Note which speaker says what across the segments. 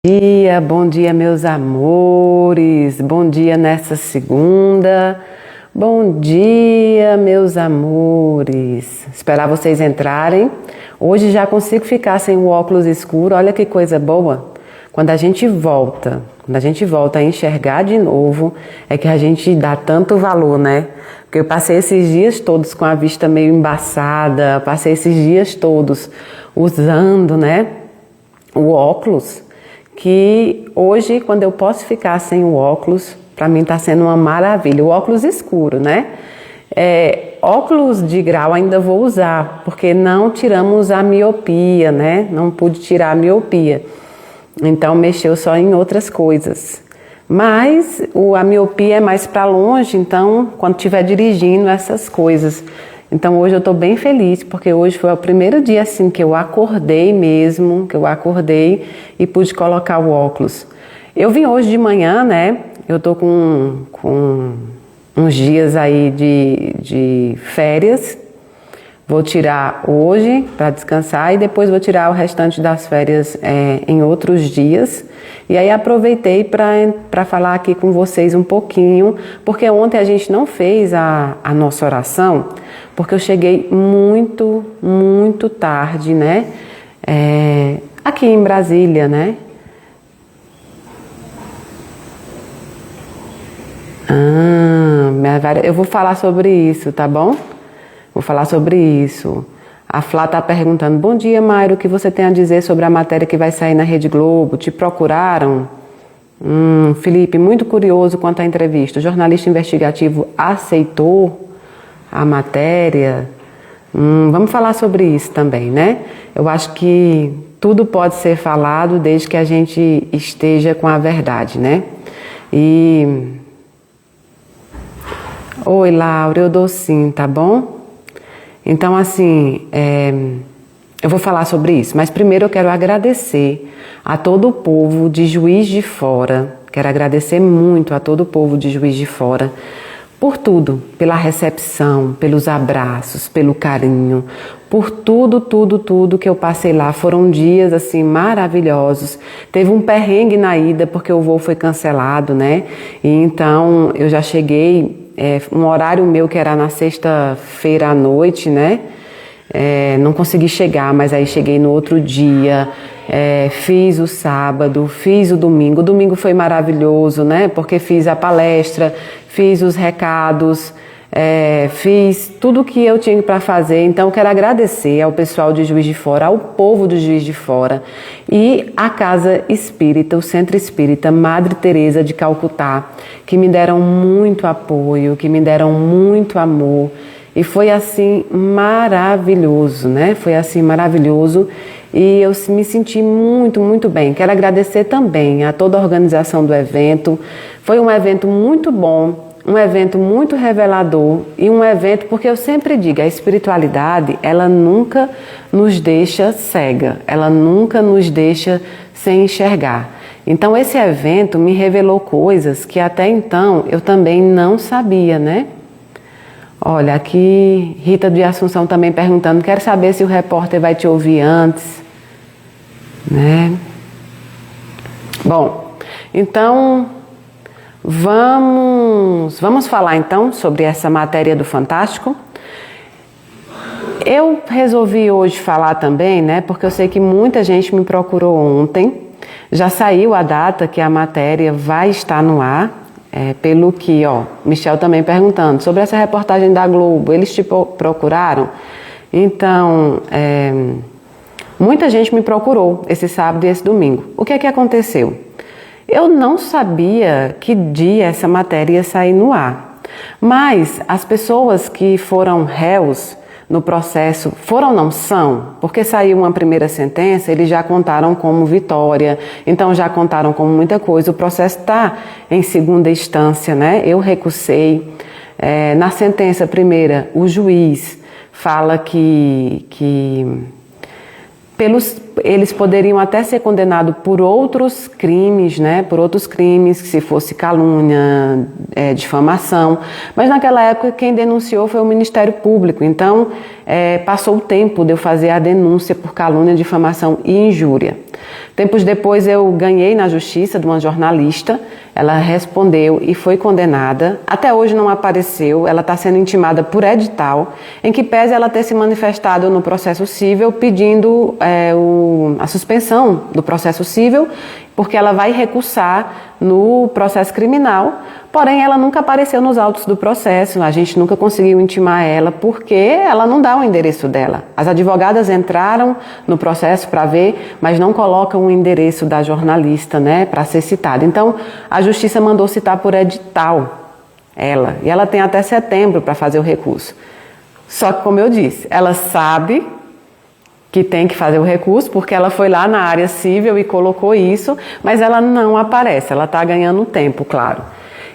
Speaker 1: Bom dia, meus amores. Bom dia nessa segunda. Bom dia, meus amores. Esperar vocês entrarem. Hoje já consigo ficar sem o óculos escuro. Olha que coisa boa. Quando a gente volta a enxergar de novo, é que a gente dá tanto valor, né? Porque eu passei esses dias todos com a vista meio embaçada, passei esses dias todos usando, né, o óculos. Que hoje, quando eu posso ficar sem o óculos, para mim está sendo uma maravilha. O óculos escuro, né? Óculos de grau ainda vou usar, porque não tiramos a miopia, né? Não pude tirar a miopia. Então, mexeu só em outras coisas. Mas a miopia é mais para longe, então, quando estiver dirigindo essas coisas. Então hoje eu estou bem feliz, porque hoje foi o primeiro dia assim que eu acordei mesmo, e pude colocar o óculos. Eu vim hoje de manhã, né? Eu estou com uns dias aí de férias. Vou tirar hoje para descansar e depois vou tirar o restante das férias em outros dias. E aí aproveitei para falar aqui com vocês um pouquinho, porque ontem a gente não fez a nossa oração, porque eu cheguei muito, muito tarde, né? Aqui em Brasília, né? Eu vou falar sobre isso, tá bom? Vou falar sobre isso. A Flá está perguntando: bom dia, Mayra, o que você tem a dizer sobre a matéria que vai sair na Rede Globo? Te procuraram? Felipe, muito curioso quanto à entrevista. O jornalista investigativo aceitou a matéria? Vamos falar sobre isso também, né? Eu acho que tudo pode ser falado desde que a gente esteja com a verdade, né? Oi, Laura, eu dou sim, tá bom? Então, assim, eu vou falar sobre isso, mas primeiro eu quero agradecer a todo o povo de Juiz de Fora, quero agradecer muito a todo o povo de Juiz de Fora por tudo, pela recepção, pelos abraços, pelo carinho, por tudo que eu passei lá. Foram dias, assim, maravilhosos. Teve um perrengue na ida, porque o voo foi cancelado, né? E então, eu já cheguei... um horário meu que era na sexta-feira à noite, né? Não consegui chegar, mas aí cheguei no outro dia, fiz o sábado, fiz o domingo. O domingo foi maravilhoso, né? Porque fiz a palestra, fiz os recados, fiz tudo o que eu tinha para fazer. Então, quero agradecer ao pessoal de Juiz de Fora, ao povo de Juiz de Fora e à Casa Espírita, o Centro Espírita Madre Teresa de Calcutá, que me deram muito apoio, que me deram muito amor. E foi assim maravilhoso, né? Foi assim maravilhoso e eu me senti muito, muito bem. Quero agradecer também a toda a organização do evento. Foi um evento muito bom, um evento muito revelador e um evento, porque eu sempre digo, a espiritualidade, ela nunca nos deixa cega, ela nunca nos deixa sem enxergar. Então esse evento me revelou coisas que até então eu também não sabia, né? Olha, aqui Rita de Assunção também perguntando: quero saber se o repórter vai te ouvir antes, né? Bom, então vamos falar então sobre essa matéria do Fantástico. Eu resolvi hoje falar também, né? Porque eu sei que muita gente me procurou ontem. Já saiu a data que a matéria vai estar no ar. Pelo que, Michel também perguntando sobre essa reportagem da Globo, eles te procuraram? Então, muita gente me procurou esse sábado e esse domingo. O que é que aconteceu? Eu não sabia que dia essa matéria ia sair no ar, mas as pessoas que foram réus no processo, são, porque saiu uma primeira sentença, eles já contaram como vitória, então já contaram como muita coisa. O processo está em segunda instância, né? Eu recusei. Na sentença primeira, o juiz fala que eles poderiam até ser condenados por outros crimes, né? Por outros crimes, se fosse calúnia, difamação. Mas naquela época quem denunciou foi o Ministério Público. Então passou o tempo de eu fazer a denúncia por calúnia, difamação e injúria. Tempos depois eu ganhei na justiça de uma jornalista, ela respondeu e foi condenada. Até hoje não apareceu, ela está sendo intimada por edital, em que pese ela ter se manifestado no processo civil pedindo a suspensão do processo civil, porque ela vai recursar no processo criminal, porém ela nunca apareceu nos autos do processo, a gente nunca conseguiu intimar ela, porque ela não dá o endereço dela. As advogadas entraram no processo para ver, mas não colocam o endereço da jornalista, né, para ser citada. Então, a justiça mandou citar por edital ela, e ela tem até setembro para fazer o recurso. Só que, como eu disse, ela sabe que tem que fazer o recurso, porque ela foi lá na área civil e colocou isso, mas ela não aparece, ela está ganhando tempo, claro.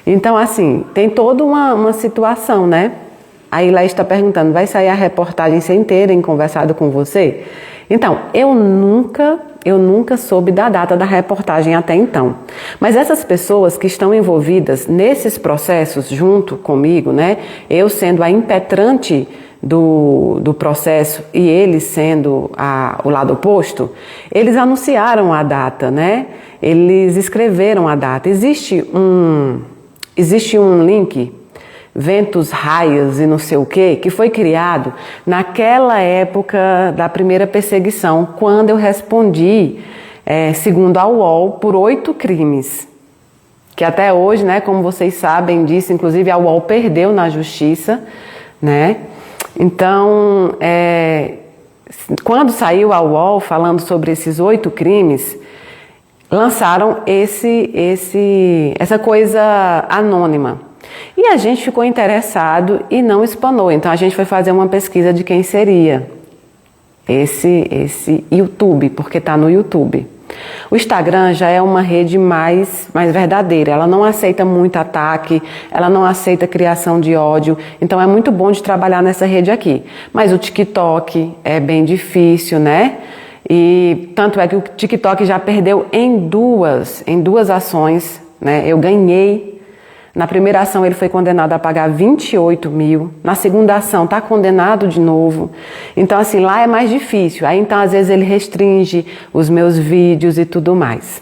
Speaker 1: Então, assim, tem toda uma situação, né? Aí lá está perguntando, vai sair a reportagem sem terem conversado com você? Então, eu nunca soube da data da reportagem até então. Mas essas pessoas que estão envolvidas nesses processos junto comigo, né? Eu sendo a impetrante do processo e eles sendo o lado oposto, eles anunciaram a data, né? Eles escreveram a data. Existe um link, Ventos, Raios e não sei o que foi criado naquela época da primeira perseguição, quando eu respondi, segundo a UOL, por 8 crimes. Que até hoje, né, como vocês sabem disso, inclusive a UOL perdeu na justiça, né? Então, quando saiu a UOL falando sobre esses 8 crimes, lançaram essa coisa anônima. E a gente ficou interessado e não espanou. Então, a gente foi fazer uma pesquisa de quem seria esse YouTube, porque está no YouTube. O Instagram já é uma rede mais verdadeira, ela não aceita muito ataque, ela não aceita criação de ódio, então é muito bom de trabalhar nessa rede aqui. Mas o TikTok é bem difícil, né? E tanto é que o TikTok já perdeu em duas ações, né? Eu ganhei. Na primeira ação ele foi condenado a pagar 28 mil, na segunda ação está condenado de novo. Então assim, lá é mais difícil, aí então às vezes ele restringe os meus vídeos e tudo mais.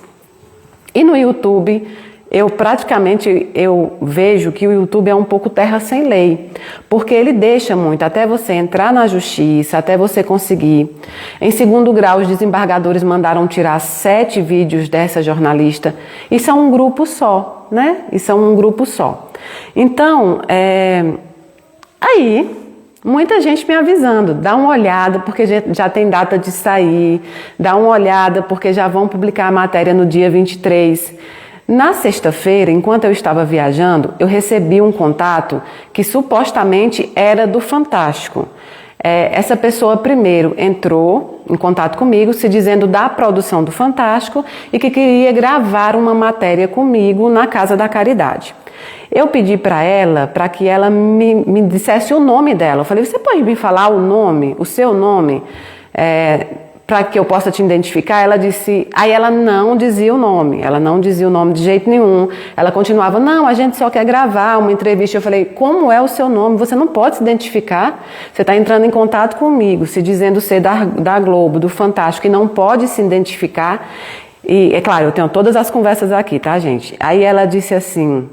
Speaker 1: E no YouTube, eu vejo que o YouTube é um pouco terra sem lei, porque ele deixa muito, até você entrar na justiça, até você conseguir. Em segundo grau, os desembargadores mandaram tirar 7 vídeos dessa jornalista, e são um grupo só, né? E são um grupo só. Então, aí, muita gente me avisando, dá uma olhada, porque já tem data de sair, dá uma olhada, porque já vão publicar a matéria no dia 23. Na sexta-feira, enquanto eu estava viajando, eu recebi um contato que supostamente era do Fantástico. Essa pessoa primeiro entrou em contato comigo, se dizendo da produção do Fantástico e que queria gravar uma matéria comigo na Casa da Caridade. Eu pedi para ela, para que ela me dissesse o nome dela. Eu falei, você pode me falar o nome, o seu nome? Para que eu possa te identificar. Ela disse, aí ela não dizia o nome de jeito nenhum, ela continuava, não, a gente só quer gravar uma entrevista. Eu falei, como é o seu nome? Você não pode se identificar, você está entrando em contato comigo, se dizendo ser da Globo, do Fantástico, e não pode se identificar. E é claro, eu tenho todas as conversas aqui, tá, gente? Aí ela disse assim,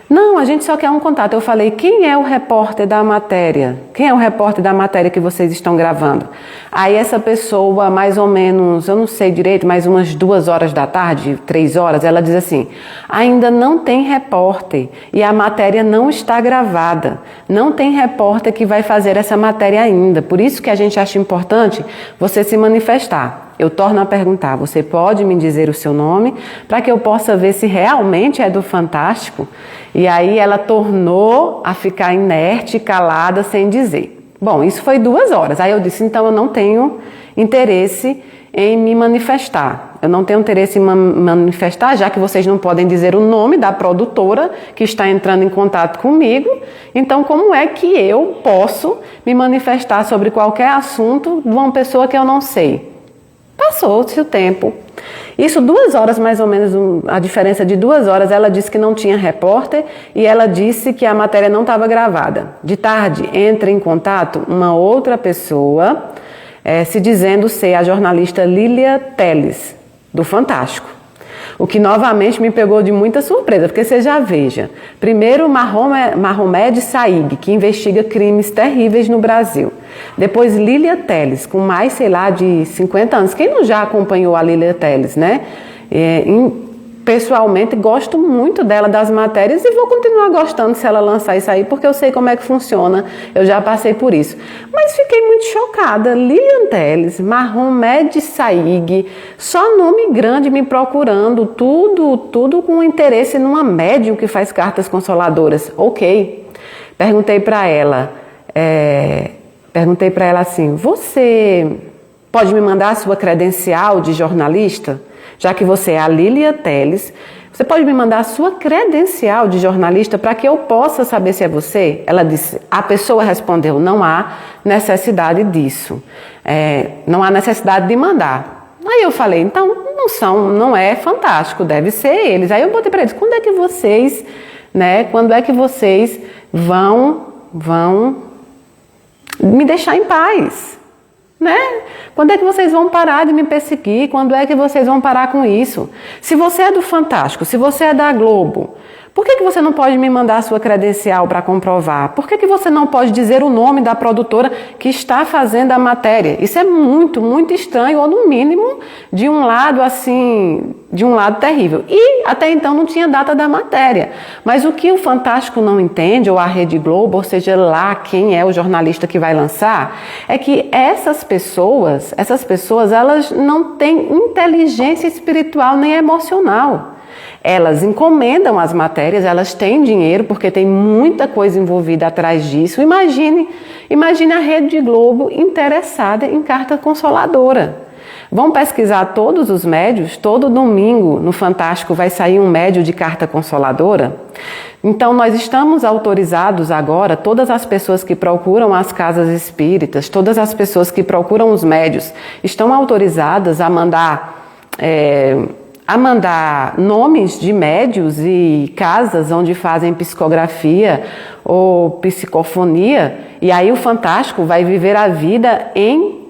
Speaker 1: não, a gente só quer um contato. Eu falei, quem é o repórter da matéria? Quem é o repórter da matéria que vocês estão gravando? Aí essa pessoa, mais ou menos, eu não sei direito, mas umas 2 horas da tarde, 3 horas, ela diz assim, ainda não tem repórter e a matéria não está gravada. Não tem repórter que vai fazer essa matéria ainda. Por isso que a gente acha importante você se manifestar. Eu torno a perguntar, você pode me dizer o seu nome para que eu possa ver se realmente é do Fantástico? E aí ela tornou a ficar inerte, calada, sem dizer. Bom, isso foi 2 horas. Aí eu disse, então eu não tenho interesse em me manifestar. Eu não tenho interesse em manifestar, já que vocês não podem dizer o nome da produtora que está entrando em contato comigo. Então, como é que eu posso me manifestar sobre qualquer assunto de uma pessoa que eu não sei? Passou-se o tempo. Isso 2 horas, mais ou menos, a diferença de 2 horas, ela disse que não tinha repórter e ela disse que a matéria não estava gravada. De tarde, entra em contato uma outra pessoa, se dizendo ser a jornalista Lília Teles, do Fantástico. O que novamente me pegou de muita surpresa, porque você já veja. Primeiro, Mahomed Saig, que investiga crimes terríveis no Brasil. Depois, Lília Teles, com mais, sei lá, de 50 anos. Quem não já acompanhou a Lília Teles, né? Pessoalmente, gosto muito dela, das matérias, e vou continuar gostando se ela lançar isso aí, porque eu sei como é que funciona, eu já passei por isso. Mas fiquei muito chocada. Lilian Teles, Mahomed Saig, só nome grande me procurando, tudo com interesse numa médium que faz cartas consoladoras. Ok. Perguntei para ela assim, você pode me mandar a sua credencial de jornalista? Já que você é a Lília Teles, você pode me mandar a sua credencial de jornalista para que eu possa saber se é você? Ela disse, a pessoa respondeu, não há necessidade disso, não há necessidade de mandar. Aí eu falei, então não é Fantástico, deve ser eles. Aí eu botei para eles, quando é que vocês vão me deixar em paz? Né? Quando é que vocês vão parar de me perseguir? Quando é que vocês vão parar com isso? Se você é do Fantástico, se você é da Globo, por que você não pode me mandar a sua credencial para comprovar? Por que você não pode dizer o nome da produtora que está fazendo a matéria? Isso é muito, muito estranho, ou no mínimo, de um lado terrível. E até então não tinha data da matéria. Mas o que o Fantástico não entende, ou a Rede Globo, ou seja lá quem é o jornalista que vai lançar, é que essas pessoas, elas não têm inteligência espiritual nem emocional. Elas encomendam as matérias, elas têm dinheiro, porque tem muita coisa envolvida atrás disso. Imagine a Rede Globo interessada em carta consoladora. Vão pesquisar todos os médios, todo domingo no Fantástico vai sair um médio de carta consoladora. Então nós estamos autorizados agora, todas as pessoas que procuram as casas espíritas, todas as pessoas que procuram os médios, estão autorizadas a mandar nomes de médios e casas onde fazem psicografia ou psicofonia, e aí o Fantástico vai viver a vida em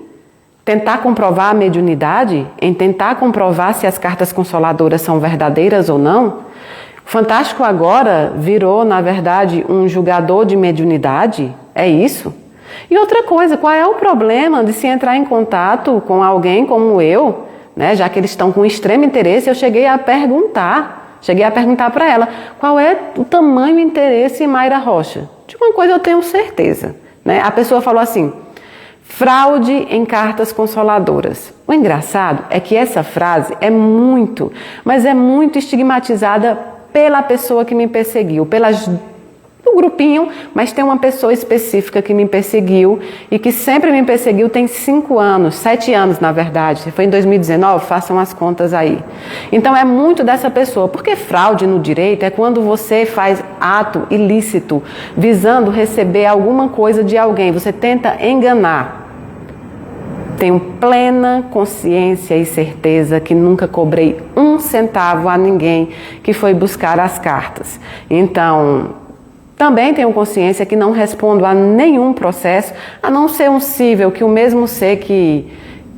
Speaker 1: tentar comprovar a mediunidade, em tentar comprovar se as cartas consoladoras são verdadeiras ou não. O Fantástico agora virou, na verdade, um julgador de mediunidade, é isso? E outra coisa, qual é o problema de se entrar em contato com alguém como eu, né, já que eles estão com extremo interesse? Eu cheguei a perguntar para ela, qual é o tamanho e interesse em Mayra Rocha? De uma coisa eu tenho certeza, né? A pessoa falou assim, fraude em cartas consoladoras. O engraçado é que essa frase é muito estigmatizada pela pessoa que me perseguiu, do grupinho, mas tem uma pessoa específica que me perseguiu e que sempre me perseguiu, tem 7 anos na verdade, foi em 2019, façam as contas aí. Então é muito dessa pessoa, porque fraude no direito é quando você faz ato ilícito, visando receber alguma coisa de alguém, você tenta enganar. Tenho plena consciência e certeza que nunca cobrei 1 centavo a ninguém que foi buscar as cartas. Então, também tenho consciência que não respondo a nenhum processo, a não ser um cível que o mesmo ser que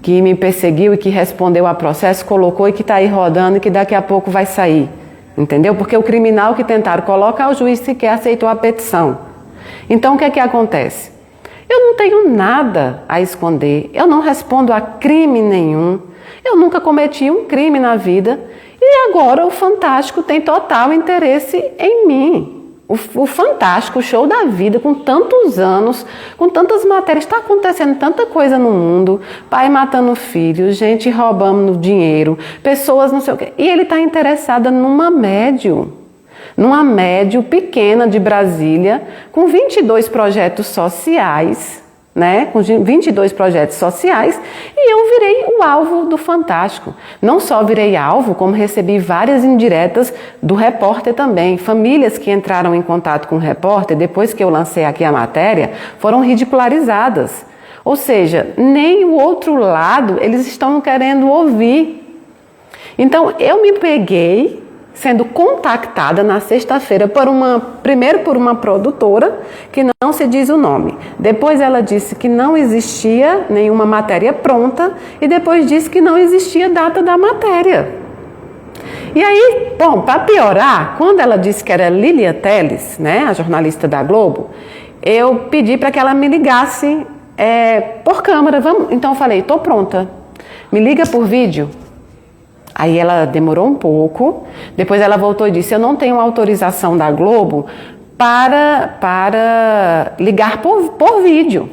Speaker 1: me perseguiu e que respondeu a processo colocou e que está aí rodando e que daqui a pouco vai sair. Entendeu? Porque o criminal que tentaram colocar, o juiz sequer aceitou a petição. Então, o que é que acontece? Eu não tenho nada a esconder, eu não respondo a crime nenhum, eu nunca cometi um crime na vida e agora o Fantástico tem total interesse em mim. O Fantástico, o show da vida, com tantos anos, com tantas matérias, está acontecendo tanta coisa no mundo, pai matando filho, gente roubando dinheiro, pessoas não sei o quê, e ele está interessado numa médium pequena de Brasília, com 22 projetos sociais, né? Com 22 projetos sociais, e eu virei o alvo do Fantástico. Não só virei alvo, como recebi várias indiretas do repórter também. Famílias que entraram em contato com o repórter, depois que eu lancei aqui a matéria, foram ridicularizadas. Ou seja, nem o outro lado eles estão querendo ouvir. Então eu me peguei sendo contactada na sexta-feira primeiro por uma produtora que não se diz o nome. Depois ela disse que não existia nenhuma matéria pronta e depois disse que não existia data da matéria. E aí, bom, para piorar, quando ela disse que era Lília Telles, né, a jornalista da Globo, eu pedi para que ela me ligasse por câmera. Então eu falei, estou pronta, me liga por vídeo. Aí ela demorou um pouco, depois ela voltou e disse, eu não tenho autorização da Globo para ligar por vídeo.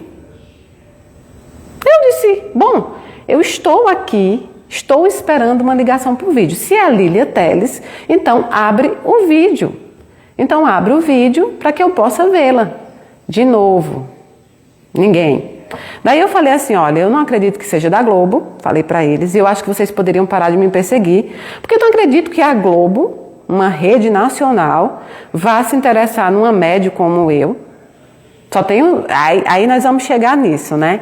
Speaker 1: Eu disse, bom, eu estou aqui, estou esperando uma ligação por vídeo. Se é a Lília Telles, então abre o vídeo. Então abre o vídeo para que eu possa vê-la. De novo, ninguém. Daí eu falei assim, olha, eu não acredito que seja da Globo, falei para eles, e eu acho que vocês poderiam parar de me perseguir, porque eu não acredito que a Globo, uma rede nacional, vá se interessar numa média como eu. Só tenho, aí nós vamos chegar nisso, né?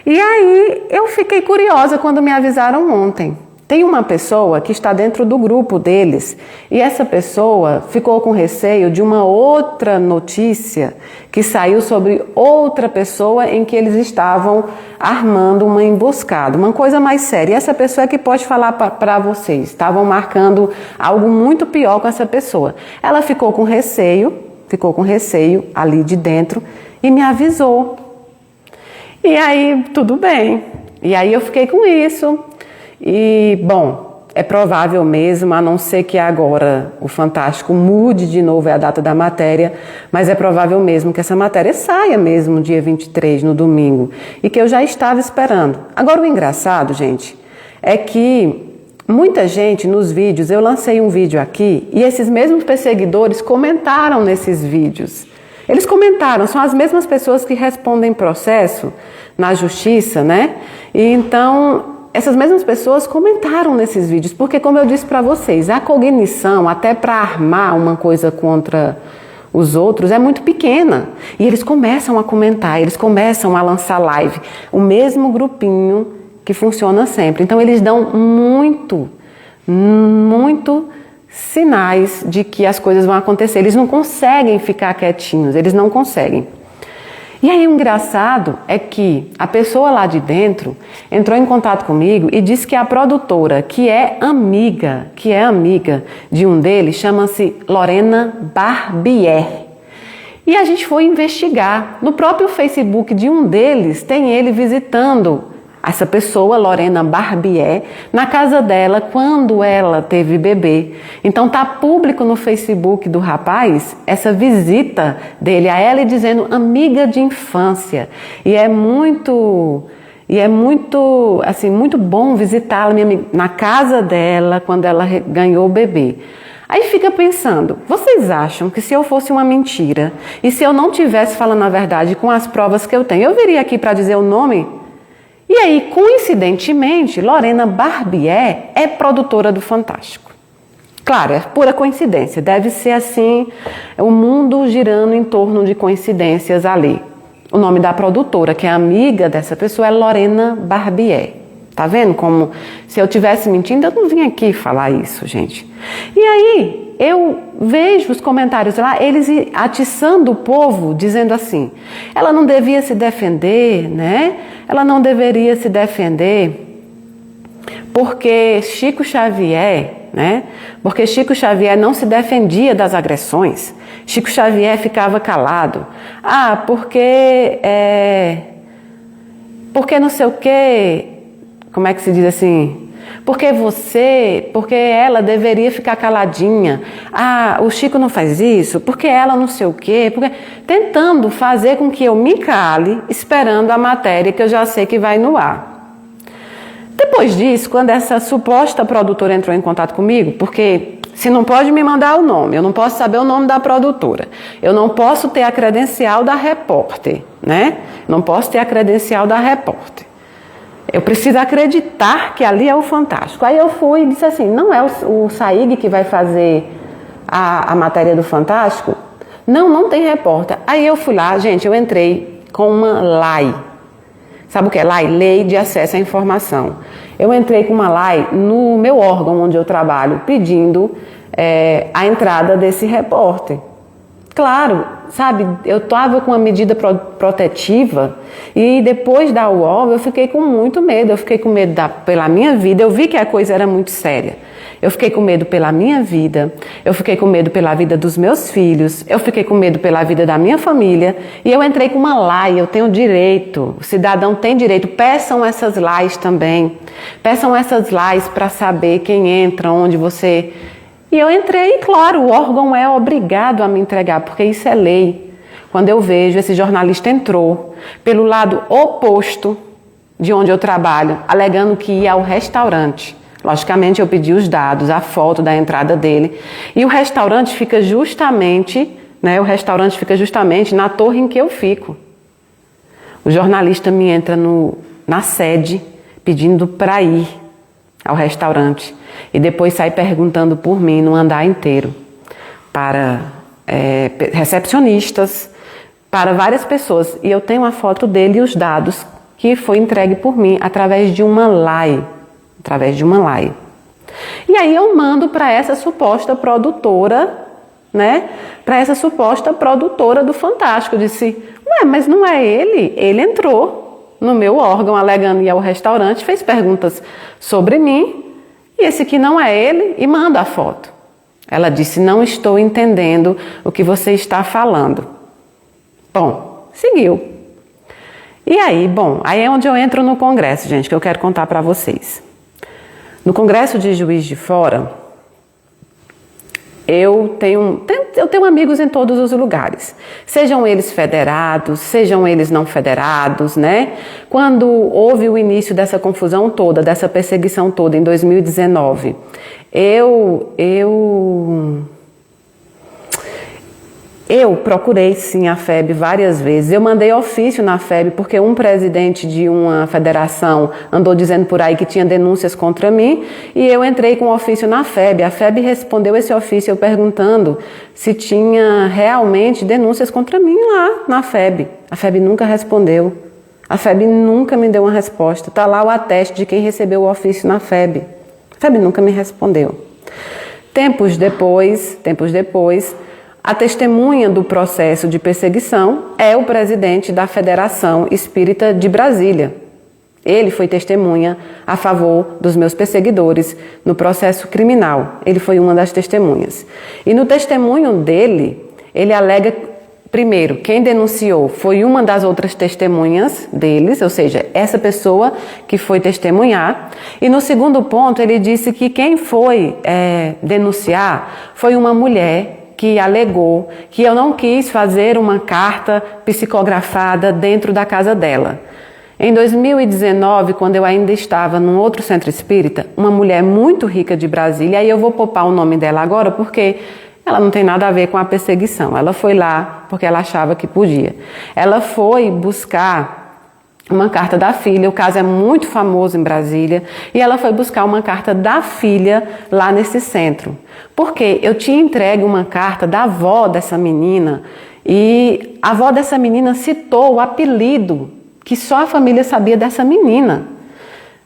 Speaker 1: E aí eu fiquei curiosa quando me avisaram ontem. Tem uma pessoa que está dentro do grupo deles e essa pessoa ficou com receio de uma outra notícia que saiu sobre outra pessoa em que eles estavam armando uma emboscada, uma coisa mais séria. E essa pessoa é que pode falar para vocês, estavam marcando algo muito pior com essa pessoa. Ela ficou com receio ali de dentro e me avisou. E aí, tudo bem. E aí eu fiquei com isso. E, bom, é provável mesmo, a não ser que agora o Fantástico mude de novo a data da matéria, mas é provável mesmo que essa matéria saia mesmo dia 23, no domingo, e que eu já estava esperando. Agora, o engraçado, gente, é que muita gente nos vídeos, eu lancei um vídeo aqui, e esses mesmos perseguidores comentaram nesses vídeos. Eles comentaram, são as mesmas pessoas que respondem processo na justiça, né? E então, essas mesmas pessoas comentaram nesses vídeos, porque como eu disse para vocês, a cognição, até para armar uma coisa contra os outros, é muito pequena. E eles começam a comentar, eles começam a lançar live. O mesmo grupinho que funciona sempre. Então eles dão muito sinais de que as coisas vão acontecer. Eles não conseguem ficar quietinhos, eles não conseguem. E aí o engraçado é que a pessoa lá de dentro entrou em contato comigo e disse que a produtora, que é amiga de um deles, chama-se Lorena Barbier. E a gente foi investigar. No próprio Facebook de um deles, tem ele visitando essa pessoa, Lorena Barbier, na casa dela quando ela teve bebê. Então tá público no Facebook do rapaz essa visita dele a ela e dizendo amiga de infância. E é muito assim, muito bom visitá-la na casa dela quando ela ganhou o bebê. Aí fica pensando, vocês acham que se eu fosse uma mentira e se eu não tivesse falando a verdade com as provas que eu tenho, eu viria aqui para dizer o nome? E aí, coincidentemente, Lorena Barbier é produtora do Fantástico. Claro, é pura coincidência, deve ser assim, o mundo girando em torno de coincidências ali. O nome da produtora, que é amiga dessa pessoa, é Lorena Barbier. Tá vendo como, se eu tivesse mentindo, eu não vim aqui falar isso, gente. E aí, eu vejo os comentários lá, eles atiçando o povo, dizendo assim, ela não devia se defender, né? Ela não deveria se defender porque Chico Xavier, né? Porque Chico Xavier não se defendia das agressões. Chico Xavier ficava calado. Ah, porque não sei o quê, como é que se diz assim? Porque ela deveria ficar caladinha. Ah, o Chico não faz isso, porque ela não sei o quê. Tentando fazer com que eu me cale, esperando a matéria que eu já sei que vai no ar. Depois disso, quando essa suposta produtora entrou em contato comigo, porque se não pode me mandar o nome, eu não posso saber o nome da produtora, eu não posso ter a credencial da repórter, né? Não posso ter a credencial da repórter. Eu preciso acreditar que ali é o Fantástico. Aí eu fui e disse assim, não é o Saig que vai fazer a matéria do Fantástico? Não tem repórter. Aí eu fui lá, gente, eu entrei com uma LAI. Sabe o que é LAI? Lei de Acesso à Informação. Eu entrei com uma LAI no meu órgão onde eu trabalho, pedindo a entrada desse repórter. Claro, sabe, eu estava com uma medida protetiva e depois da UOL eu fiquei com muito medo. Eu fiquei com medo pela minha vida, eu vi que a coisa era muito séria. Eu fiquei com medo pela minha vida, eu fiquei com medo pela vida dos meus filhos, eu fiquei com medo pela vida da minha família e eu entrei com uma LAI, eu tenho direito, o cidadão tem direito, peçam essas LAIs também, peçam essas LAIs para saber quem entra, onde você... E eu entrei e, claro, o órgão é obrigado a me entregar, porque isso é lei. Quando eu vejo esse jornalista entrou pelo lado oposto de onde eu trabalho, alegando que ia ao restaurante. Logicamente, eu pedi os dados, a foto da entrada dele. E o restaurante fica justamente, na torre em que eu fico. O jornalista me entra na sede pedindo para ir ao restaurante. E depois sai perguntando por mim no andar inteiro. Para recepcionistas, para várias pessoas. E eu tenho a foto dele e os dados que foi entregue por mim através de uma LAI. E aí eu mando para essa suposta produtora, né? Para essa suposta produtora do Fantástico. Eu disse, ué, mas não é ele? Ele entrou no meu órgão alegando ir ao restaurante, fez perguntas sobre mim, e esse aqui não é ele, e manda a foto. Ela disse, não estou entendendo o que você está falando. Bom, seguiu. E aí, aí é onde eu entro no Congresso, gente, que eu quero contar para vocês. No Congresso de Juiz de Fora, eu tenho amigos em todos os lugares, sejam eles federados, sejam eles não federados, né? Quando houve o início dessa confusão toda, dessa perseguição toda em 2019, eu procurei sim a FEB várias vezes, eu mandei ofício na FEB porque um presidente de uma federação andou dizendo por aí que tinha denúncias contra mim e eu entrei com um ofício na FEB. A FEB respondeu esse ofício eu perguntando se tinha realmente denúncias contra mim lá na FEB. A FEB nunca respondeu, a FEB nunca me deu uma resposta, está lá o ateste de quem recebeu o ofício na FEB. A FEB nunca me respondeu. Tempos depois, a testemunha do processo de perseguição é o presidente da Federação Espírita de Brasília. Ele foi testemunha a favor dos meus perseguidores no processo criminal. Ele foi uma das testemunhas. E no testemunho dele, ele alega, primeiro, quem denunciou foi uma das outras testemunhas deles, ou seja, essa pessoa que foi testemunhar. E no segundo ponto, ele disse que quem foi denunciar foi uma mulher que alegou que eu não quis fazer uma carta psicografada dentro da casa dela. Em 2019, quando eu ainda estava num outro centro espírita, uma mulher muito rica de Brasília, aí eu vou poupar o nome dela agora porque ela não tem nada a ver com a perseguição. Ela foi lá porque ela achava que podia. Ela foi buscar uma carta da filha, o caso é muito famoso em Brasília, e ela foi buscar uma carta da filha lá nesse centro. Porque eu tinha entregue uma carta da avó dessa menina, e a avó dessa menina citou o apelido, que só a família sabia dessa menina.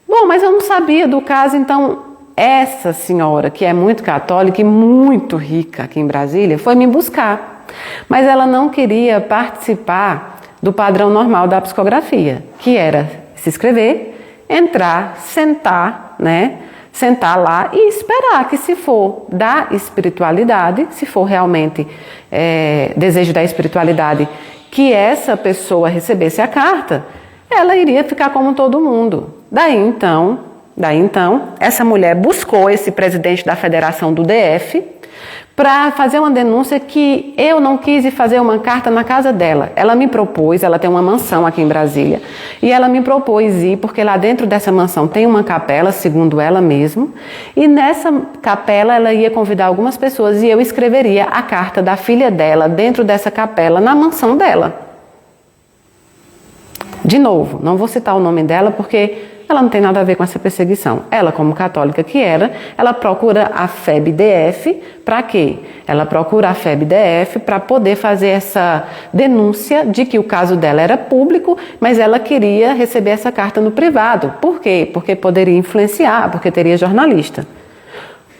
Speaker 1: Bom, mas eu não sabia do caso, então essa senhora, que é muito católica e muito rica aqui em Brasília, foi me buscar. Mas ela não queria participar do padrão normal da psicografia, que era se inscrever, entrar, sentar, né? Sentar lá e esperar que, se for da espiritualidade, se for realmente desejo da espiritualidade, que essa pessoa recebesse a carta, ela iria ficar como todo mundo. Daí então, essa mulher buscou esse presidente da federação do DF para fazer uma denúncia que eu não quis ir fazer uma carta na casa dela. Ela me propôs, ela tem uma mansão aqui em Brasília, e ela me propôs ir, porque lá dentro dessa mansão tem uma capela, segundo ela mesma, e nessa capela ela ia convidar algumas pessoas e eu escreveria a carta da filha dela dentro dessa capela, na mansão dela. De novo, não vou citar o nome dela porque ela não tem nada a ver com essa perseguição. Ela, como católica que era, ela procura a FEB-DF para quê? Ela procura a FEB-DF para poder fazer essa denúncia de que o caso dela era público, mas ela queria receber essa carta no privado. Por quê? Porque poderia influenciar, porque teria jornalista.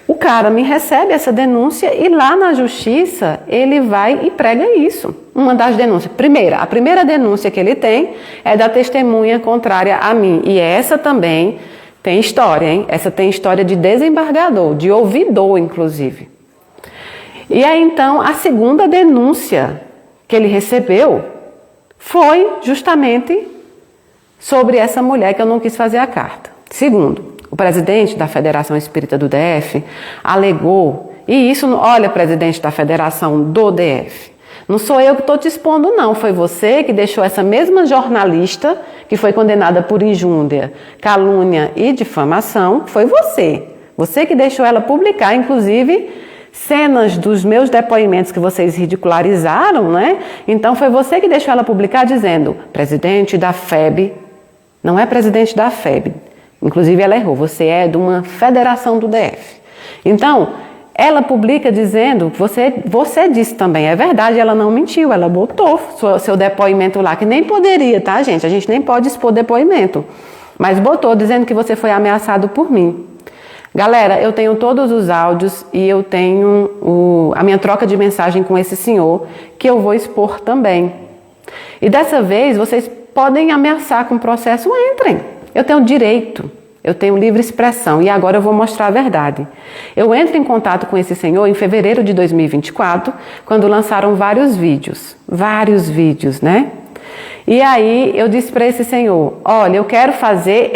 Speaker 1: O cara me recebe essa denúncia e lá na justiça ele vai e prega isso. Uma das denúncias. A primeira denúncia que ele tem é da testemunha contrária a mim. E essa também tem história, hein? Essa tem história de desembargador, de ouvidor, inclusive. E aí então a segunda denúncia que ele recebeu foi justamente sobre essa mulher que eu não quis fazer a carta. Segundo, o presidente da Federação Espírita do DF alegou, e isso, olha, presidente da Federação do DF, não sou eu que estou te expondo não, foi você que deixou essa mesma jornalista, que foi condenada por injúria, calúnia e difamação, foi você que deixou ela publicar, inclusive, cenas dos meus depoimentos que vocês ridicularizaram, né? Então foi você que deixou ela publicar dizendo, presidente da FEB, não é presidente da FEB, inclusive ela errou, você é de uma federação do DF. Então, ela publica dizendo, você disse também, é verdade, ela não mentiu, ela botou seu depoimento lá, que nem poderia, tá, gente? A gente nem pode expor depoimento. Mas botou dizendo que você foi ameaçado por mim. Galera, eu tenho todos os áudios e eu tenho a minha troca de mensagem com esse senhor, que eu vou expor também. E dessa vez, vocês podem ameaçar com o processo, entrem. Eu tenho direito, eu tenho livre expressão e agora eu vou mostrar a verdade. Eu entro em contato com esse senhor em fevereiro de 2024, quando lançaram vários vídeos, né? E aí eu disse para esse senhor, olha, eu quero fazer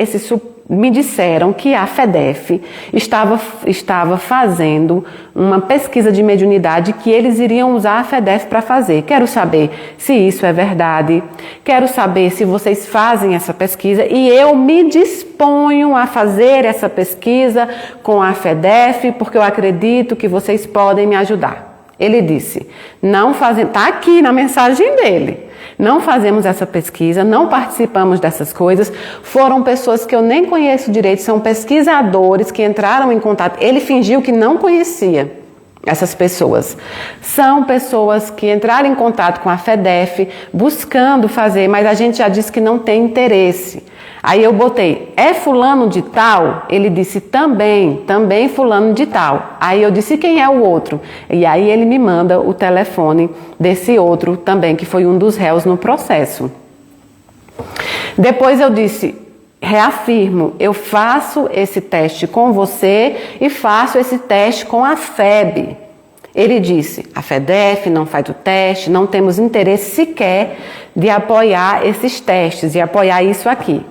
Speaker 1: me disseram que a FEDEF estava fazendo uma pesquisa de mediunidade que eles iriam usar a FEDEF para fazer. Quero saber se isso é verdade, quero saber se vocês fazem essa pesquisa e eu me disponho a fazer essa pesquisa com a FEDEF porque eu acredito que vocês podem me ajudar. Ele disse, não fazem, está aqui na mensagem dele. Não fazemos essa pesquisa, não participamos dessas coisas. Foram pessoas que eu nem conheço direito, são pesquisadores que entraram em contato. Ele fingiu que não conhecia essas pessoas. São pessoas que entraram em contato com a FEDEF, buscando fazer, mas a gente já disse que não tem interesse. Aí eu botei, é fulano de tal? Ele disse também fulano de tal. Aí eu disse, quem é o outro? E aí ele me manda o telefone desse outro também, que foi um dos réus no processo. Depois eu disse, reafirmo, eu faço esse teste com você e faço esse teste com a FEB. Ele disse, a FEDEF não faz o teste, não temos interesse sequer de apoiar esses testes e apoiar isso aqui.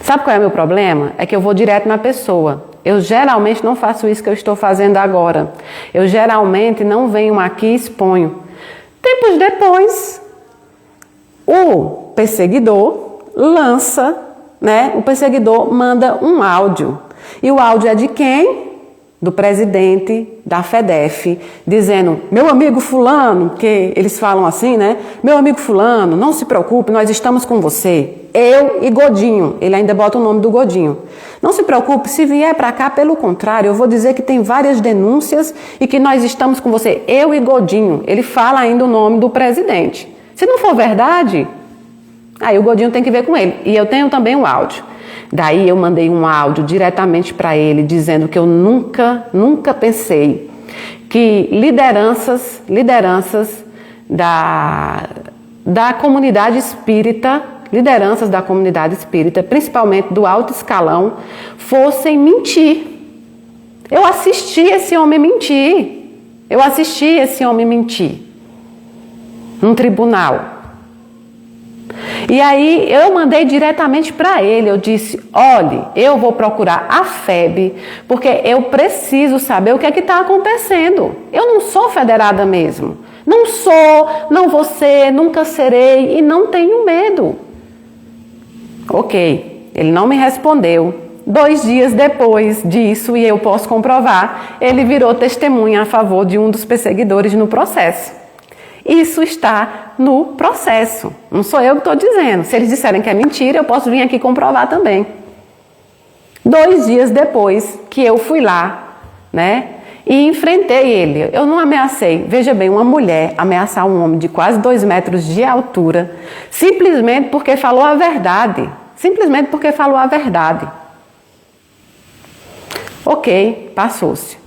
Speaker 1: Sabe qual é o meu problema? É que eu vou direto na pessoa. Eu geralmente não faço isso que eu estou fazendo agora. Eu geralmente não venho aqui e exponho. Tempos depois, o perseguidor lança, né? O perseguidor manda um áudio. E o áudio é de quem? Do presidente da FEDEF, dizendo, meu amigo fulano, que eles falam assim, né? Meu amigo fulano, não se preocupe, nós estamos com você. Eu e Godinho, ele ainda bota o nome do Godinho. Não se preocupe, se vier para cá, pelo contrário, eu vou dizer que tem várias denúncias e que nós estamos com você. Eu e Godinho, ele fala ainda o nome do presidente. Se não for verdade, aí o Godinho tem que ver com ele. E eu tenho também o áudio. Daí eu mandei um áudio diretamente para ele, dizendo que eu nunca pensei que lideranças da comunidade espírita, principalmente do alto escalão, fossem mentir. Eu assisti esse homem mentir num tribunal. E aí eu mandei diretamente para ele, eu disse, olhe, eu vou procurar a FEB, porque eu preciso saber o que é que está acontecendo. Eu não sou federada mesmo, não sou, não vou ser, nunca serei e não tenho medo. Ok, ele não me respondeu. 2 dias depois disso, e eu posso comprovar, ele virou testemunha a favor de um dos perseguidores no processo. Isso está no processo. Não sou eu que estou dizendo. Se eles disserem que é mentira, eu posso vir aqui comprovar também. 2 dias depois que eu fui lá, né? E enfrentei ele. Eu não ameacei. Veja bem, uma mulher ameaçar um homem de quase 2 metros de altura, simplesmente porque falou a verdade. Simplesmente porque falou a verdade. Ok, passou-se.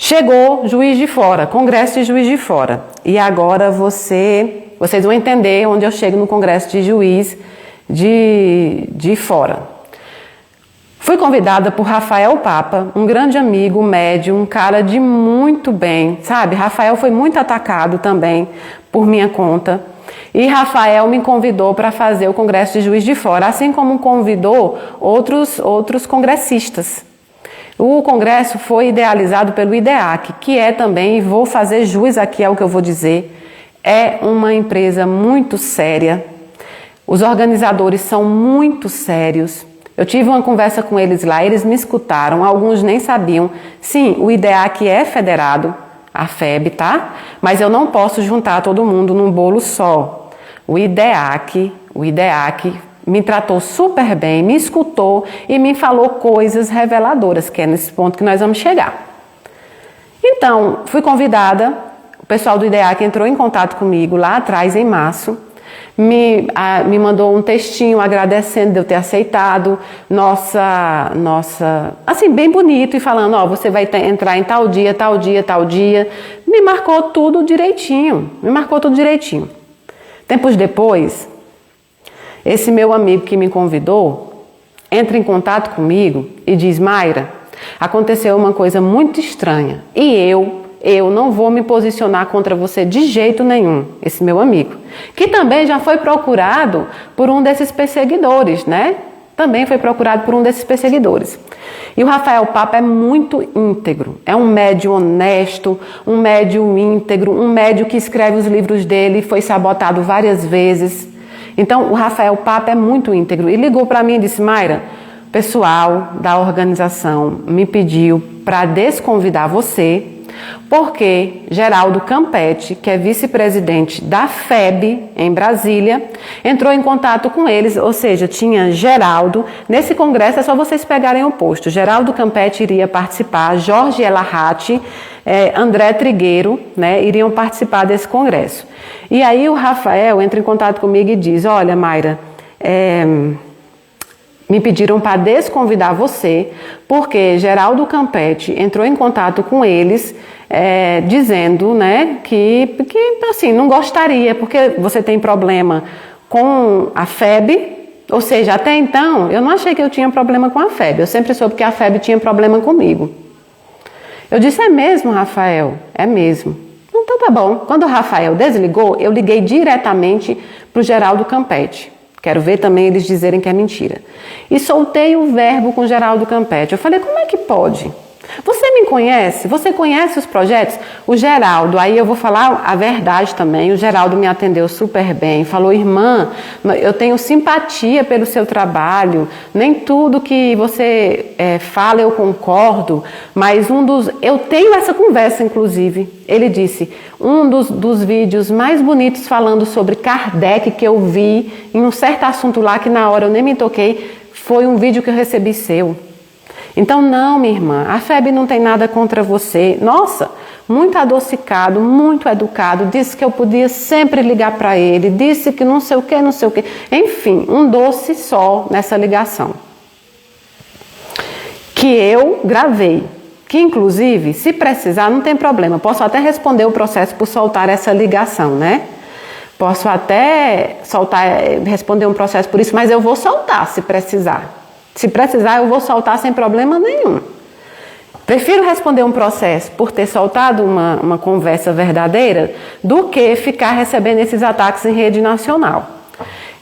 Speaker 1: Chegou Juiz de Fora, Congresso de Juiz de Fora. E agora vocês vão entender onde eu chego no Congresso de Juiz de Fora. Fui convidada por Rafael Papa, um grande amigo, médium, um cara de muito bem, sabe? Rafael foi muito atacado também por minha conta. E Rafael me convidou para fazer o Congresso de Juiz de Fora, assim como convidou outros congressistas. O congresso foi idealizado pelo IDEAC, que é também, e vou fazer jus aqui ao que eu vou dizer, é uma empresa muito séria. Os organizadores são muito sérios. Eu tive uma conversa com eles lá, eles me escutaram, alguns nem sabiam. Sim, o IDEAC é federado, a FEB, tá? Mas eu não posso juntar todo mundo num bolo só. O IDEAC me tratou super bem, me escutou e me falou coisas reveladoras, que é nesse ponto que nós vamos chegar. Então, fui convidada, o pessoal do IDEAC entrou em contato comigo lá atrás, em março, me mandou um textinho agradecendo de eu ter aceitado, assim, bem bonito, e falando, ó, você vai entrar em tal dia, tal dia, tal dia. Me marcou tudo direitinho, Tempos depois, esse meu amigo que me convidou entra em contato comigo e diz, Mayra, aconteceu uma coisa muito estranha e eu não vou me posicionar contra você de jeito nenhum, esse meu amigo, que também já foi procurado por um desses perseguidores, né? Também foi procurado por um desses perseguidores. E o Rafael Papa é muito íntegro, é um médium honesto, um médium íntegro, um médium que escreve os livros dele, foi sabotado várias vezes. Então, o Rafael Papa é muito íntegro e ligou para mim e disse, Mayra, o pessoal da organização me pediu para desconvidar você, porque Geraldo Campetti, que é vice-presidente da FEB em Brasília, entrou em contato com eles, ou seja, tinha Geraldo, nesse congresso é só vocês pegarem o posto, Geraldo Campetti iria participar, Jorge Elahati, André Trigueiro, né, iriam participar desse congresso. E aí o Rafael entra em contato comigo e diz, olha Mayra, me pediram para desconvidar você, porque Geraldo Campetti entrou em contato com eles, dizendo, né, que assim, não gostaria, porque você tem problema com a FEB, ou seja, até então, eu não achei que eu tinha problema com a FEB, eu sempre soube que a FEB tinha problema comigo. Eu disse, é mesmo, Rafael? É mesmo. Então tá bom. Quando o Rafael desligou, eu liguei diretamente para o Geraldo Campetti. Quero ver também eles dizerem que é mentira. E soltei o verbo com Geraldo Campetti. Eu falei, como é que pode? Você me conhece? Você conhece os projetos? O Geraldo, aí eu vou falar a verdade também, o Geraldo me atendeu super bem, falou, irmã, eu tenho simpatia pelo seu trabalho, nem tudo que você fala eu concordo, mas eu tenho essa conversa inclusive, ele disse, um dos vídeos mais bonitos falando sobre Kardec que eu vi em um certo assunto lá que na hora eu nem me toquei, foi um vídeo que eu recebi seu. Então, não, minha irmã, a FEB não tem nada contra você. Nossa, muito adocicado, muito educado, disse que eu podia sempre ligar para ele, disse que não sei o que, não sei o que. Enfim, um doce só nessa ligação. Que eu gravei, que inclusive, se precisar, não tem problema, posso até responder o processo por soltar essa ligação, né? Posso até responder um processo por isso, mas eu vou soltar se precisar. Se precisar, eu vou soltar sem problema nenhum. Prefiro responder um processo por ter soltado uma conversa verdadeira do que ficar recebendo esses ataques em rede nacional.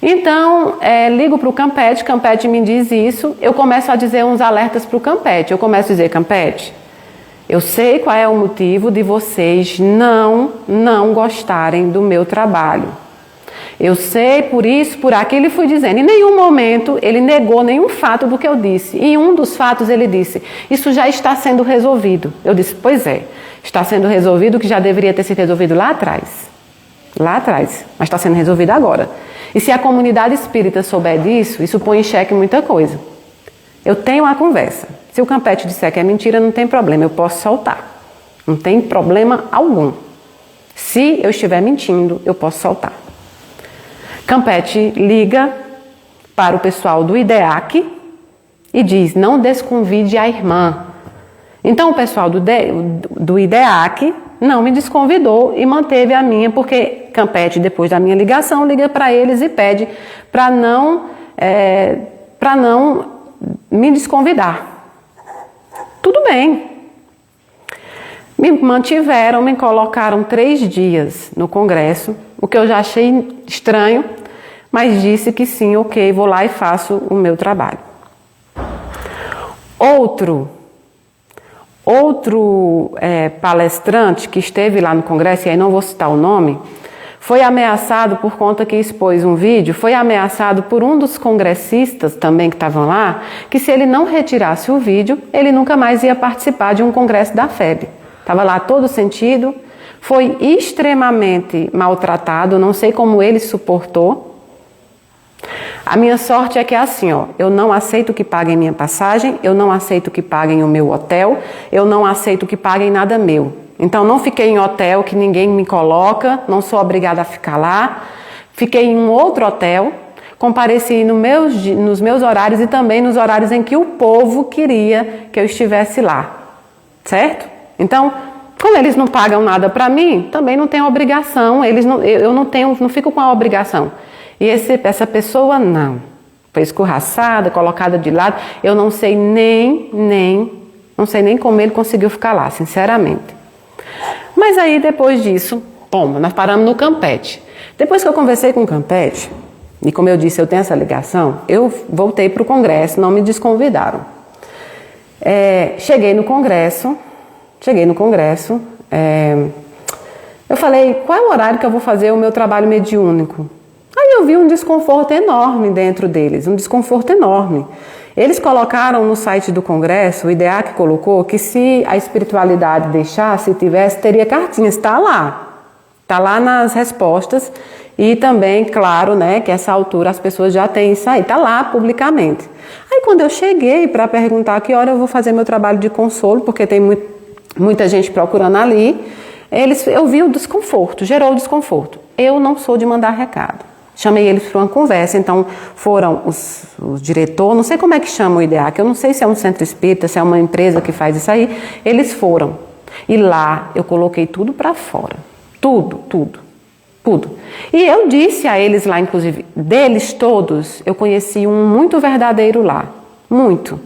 Speaker 1: Então, ligo para o Campetti, Campetti me diz isso, eu começo a dizer uns alertas para o Campetti. Eu começo a dizer, Campetti, eu sei qual é o motivo de vocês não gostarem do meu trabalho. Eu sei por isso, por aquilo, e fui dizendo. Em nenhum momento ele negou nenhum fato do que eu disse. E em um dos fatos ele disse, isso já está sendo resolvido. Eu disse, pois é, está sendo resolvido o que já deveria ter sido resolvido lá atrás. lá atrás, mas está sendo resolvida agora. E se a comunidade espírita souber disso, isso põe em xeque muita coisa. Eu tenho uma conversa. Se o Campete disser que é mentira, não tem problema, eu posso soltar. Não tem problema algum. Se eu estiver mentindo, eu posso soltar. Campete liga para o pessoal do IDEAC e diz, não desconvide a irmã. Então o pessoal do IDEAC não me desconvidou e manteve a minha, porque Campete, depois da minha ligação, liga para eles e pede para não me desconvidar. Tudo bem. Me mantiveram, me colocaram 3 dias no congresso, o que eu já achei estranho, mas disse que sim, ok, vou lá e faço o meu trabalho. Outro palestrante que esteve lá no congresso, e aí não vou citar o nome, foi ameaçado por conta que expôs um vídeo, foi ameaçado por um dos congressistas também que estavam lá, que se ele não retirasse o vídeo, ele nunca mais ia participar de um congresso da FEB. Estava lá todo sentido, foi extremamente maltratado, não sei como ele suportou. A minha sorte é que é assim, ó, eu não aceito que paguem minha passagem, eu não aceito que paguem o meu hotel, eu não aceito que paguem nada meu. Então não fiquei em hotel que ninguém me coloca, não sou obrigada a ficar lá. Fiquei em um outro hotel, compareci nos meus horários e também nos horários em que o povo queria que eu estivesse lá, certo? Então, como eles não pagam nada para mim, também não tenho obrigação, eu não fico com a obrigação. E essa pessoa não, foi escorraçada, colocada de lado, eu não sei nem como ele conseguiu ficar lá, sinceramente. Mas aí depois disso, nós paramos no Campete. Depois que eu conversei com o Campete, e como eu disse, eu tenho essa ligação, eu voltei para o congresso, não me desconvidaram. Cheguei no congresso, eu falei, qual é o horário que eu vou fazer o meu trabalho mediúnico? Aí eu vi um desconforto enorme dentro deles, um desconforto enorme. Eles colocaram no site do congresso, o IDEAC colocou, que se a espiritualidade deixasse, tivesse, teria cartinhas, está lá nas respostas e também, claro, né, que essa altura as pessoas já têm isso aí, está lá publicamente. Aí quando eu cheguei para perguntar a que hora eu vou fazer meu trabalho de consolo, porque tem muita gente procurando ali, eu vi o desconforto, gerou o desconforto. Eu não sou de mandar recado. Chamei eles para uma conversa, então foram os diretores, não sei como é que chama o IDEAC, eu não sei se é um centro espírita, se é uma empresa que faz isso aí, eles foram. E lá eu coloquei tudo para fora, tudo. E eu disse a eles lá, inclusive, deles todos, eu conheci um muito verdadeiro lá, muito.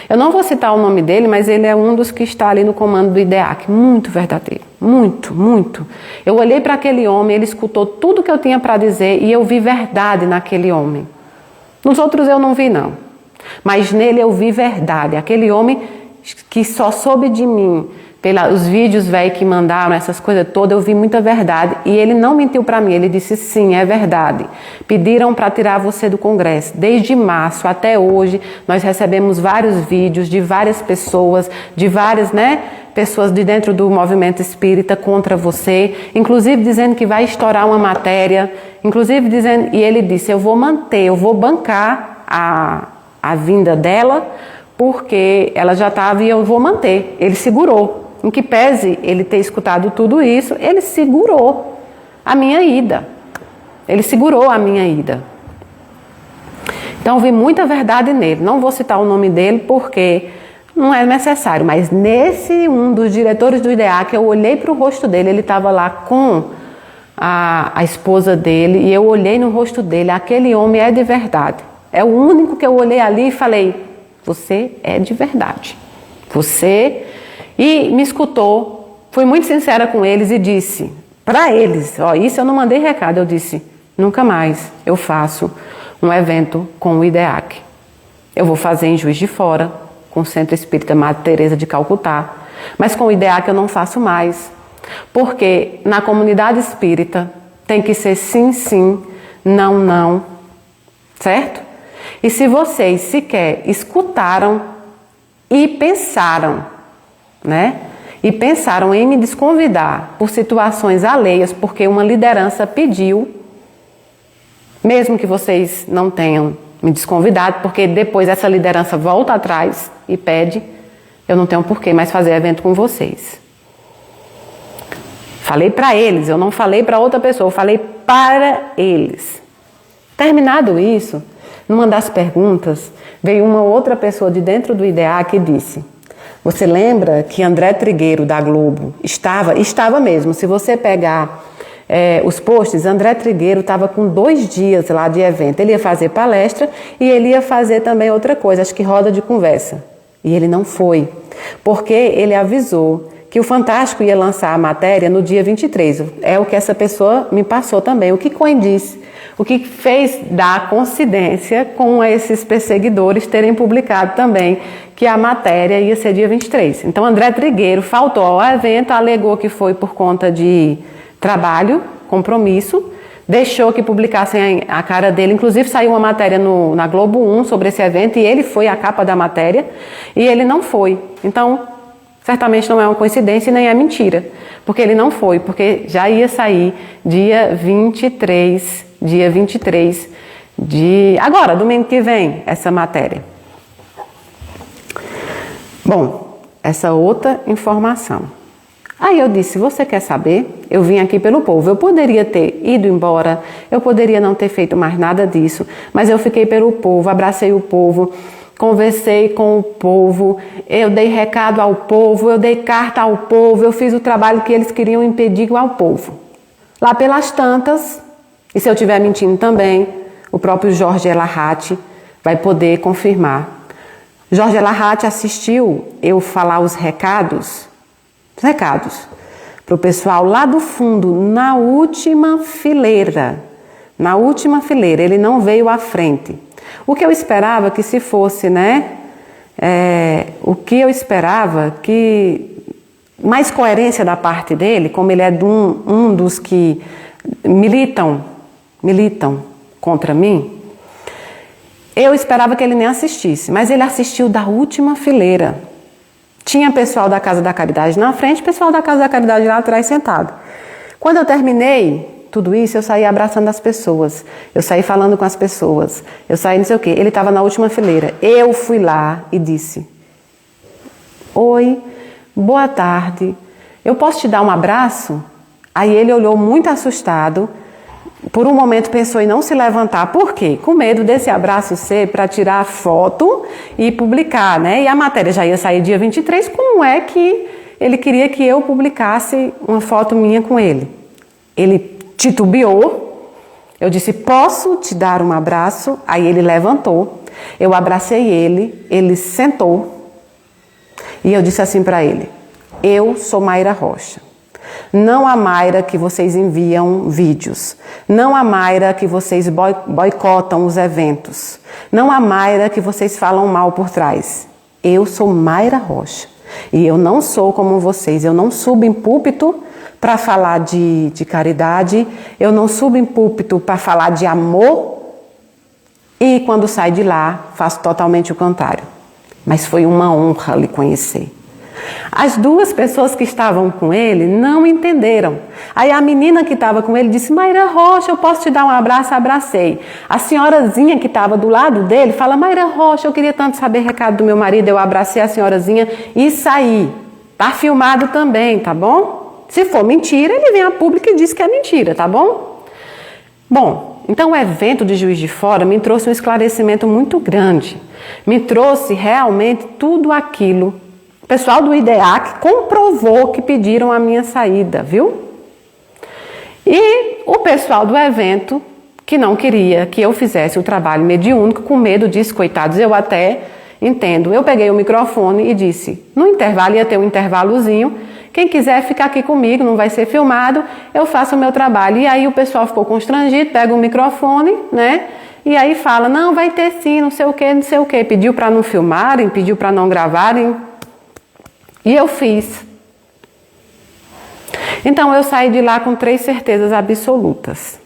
Speaker 1: Eu não vou citar o nome dele, mas ele é um dos que está ali no comando do IDEAC, muito verdadeiro, muito. Eu olhei para aquele homem, ele escutou tudo que eu tinha para dizer e eu vi verdade naquele homem. Nos outros eu não vi não, mas nele eu vi verdade. Aquele homem que só soube de mim, pelos vídeos velhos que mandaram, essas coisas todas, eu vi muita verdade. E ele não mentiu para mim, ele disse sim, é verdade. Pediram para tirar você do congresso. Desde março até hoje, nós recebemos vários vídeos de várias pessoas, de várias, pessoas de dentro do movimento espírita contra você, inclusive dizendo que vai estourar uma matéria, inclusive dizendo, e ele disse, eu vou bancar a vinda dela, porque ela já estava e eu vou manter. Ele segurou. Em que pese ele ter escutado tudo isso, ele segurou a minha ida. Então, eu vi muita verdade nele. Não vou citar o nome dele porque não é necessário. Mas um dos diretores do IDEAC, eu olhei para o rosto dele, ele estava lá com a esposa dele, e eu olhei no rosto dele, aquele homem é de verdade. É o único que eu olhei ali e falei, você é de verdade. E me escutou, fui muito sincera com eles e disse para eles, isso eu não mandei recado, eu disse, nunca mais eu faço um evento com o IDEAC. Eu vou fazer em Juiz de Fora, com o Centro Espírita Madre Teresa de Calcutá, mas com o IDEAC eu não faço mais, porque na comunidade espírita tem que ser sim, sim, não, não, certo? E se vocês sequer escutaram e pensaram, e pensaram em me desconvidar por situações alheias, porque uma liderança pediu, mesmo que vocês não tenham me desconvidado, porque depois essa liderança volta atrás e pede, eu não tenho por que mais fazer evento com vocês. Falei para eles, eu não falei para outra pessoa, eu falei para eles. Terminado isso, numa das perguntas, veio uma outra pessoa de dentro do IDEA que disse: você lembra que André Trigueiro da Globo estava mesmo, se você pegar os posts, André Trigueiro estava com 2 dias lá de evento, ele ia fazer palestra e ele ia fazer também outra coisa, acho que roda de conversa, e ele não foi, porque ele avisou que o Fantástico ia lançar a matéria no dia 23, é o que essa pessoa me passou também, o que Coen disse, o que fez dar coincidência com esses perseguidores terem publicado também que a matéria ia ser dia 23. Então André Trigueiro faltou ao evento, alegou que foi por conta de trabalho, compromisso, deixou que publicassem a cara dele, inclusive saiu uma matéria na Globo 1 sobre esse evento e ele foi a capa da matéria e ele não foi. Então, certamente não é uma coincidência e nem é mentira, porque ele não foi, porque já ia sair dia 23 agora, domingo que vem, essa matéria. Bom, essa outra informação. Aí eu disse, você quer saber? Eu vim aqui pelo povo, eu poderia ter ido embora, eu poderia não ter feito mais nada disso, mas eu fiquei pelo povo, abracei o povo, conversei com o povo, eu dei recado ao povo, eu dei carta ao povo, eu fiz o trabalho que eles queriam impedir ao povo. Lá pelas tantas, e se eu estiver mentindo também, o próprio Jorge Elahati vai poder confirmar. Jorge Elahati assistiu eu falar os recados para o pessoal lá do fundo, na última fileira, ele não veio à frente. O que eu esperava que se fosse, que mais coerência da parte dele, como ele é um dos que militam contra mim, eu esperava que ele nem assistisse, mas ele assistiu da última fileira. Tinha pessoal da Casa da Caridade na frente, pessoal da Casa da Caridade lá atrás sentado. Quando eu terminei tudo isso, eu saí abraçando as pessoas, eu saí falando com as pessoas, eu saí não sei o quê. Ele estava na última fileira. Eu fui lá e disse: oi, boa tarde, eu posso te dar um abraço? Aí ele olhou muito assustado, por um momento pensou em não se levantar. Por quê? Com medo desse abraço ser para tirar foto e publicar, né? E a matéria já ia sair dia 23, como é que ele queria que eu publicasse uma foto minha com ele? Ele titubeou, eu disse, posso te dar um abraço? Aí ele levantou, eu abracei ele, ele sentou e eu disse assim para ele: eu sou Mayra Rocha. Não a Mayra que vocês enviam vídeos, não a Mayra que vocês boicotam os eventos, não a Mayra que vocês falam mal por trás. Eu sou Mayra Rocha e eu não sou como vocês, eu não subo em púlpito para falar de caridade, eu não subo em púlpito para falar de amor e quando sai de lá faço totalmente o contrário. Mas foi uma honra lhe conhecer. As 2 pessoas que estavam com ele não entenderam. Aí a menina que estava com ele disse: Mayra Rocha, eu posso te dar um abraço? Abracei. A senhorazinha que estava do lado dele fala: Mayra Rocha, eu queria tanto saber o recado do meu marido. Eu abracei a senhorazinha e saí. Tá filmado também, tá bom? Se for mentira, ele vem a público e diz que é mentira, tá bom? Bom, então o evento de Juiz de Fora me trouxe um esclarecimento muito grande. Me trouxe realmente tudo aquilo. O pessoal do IDEAC comprovou que pediram a minha saída, viu? E o pessoal do evento, que não queria que eu fizesse o trabalho mediúnico, com medo disso, coitados, eu até entendo. Eu peguei o microfone e disse, no intervalo, ia ter um intervalozinho, quem quiser ficar aqui comigo, não vai ser filmado, eu faço o meu trabalho. E aí o pessoal ficou constrangido, pega o microfone, né? E aí fala, não, vai ter sim, não sei o quê. Pediu para não filmarem, pediu para não gravarem. E eu fiz. Então eu saí de lá com 3 certezas absolutas.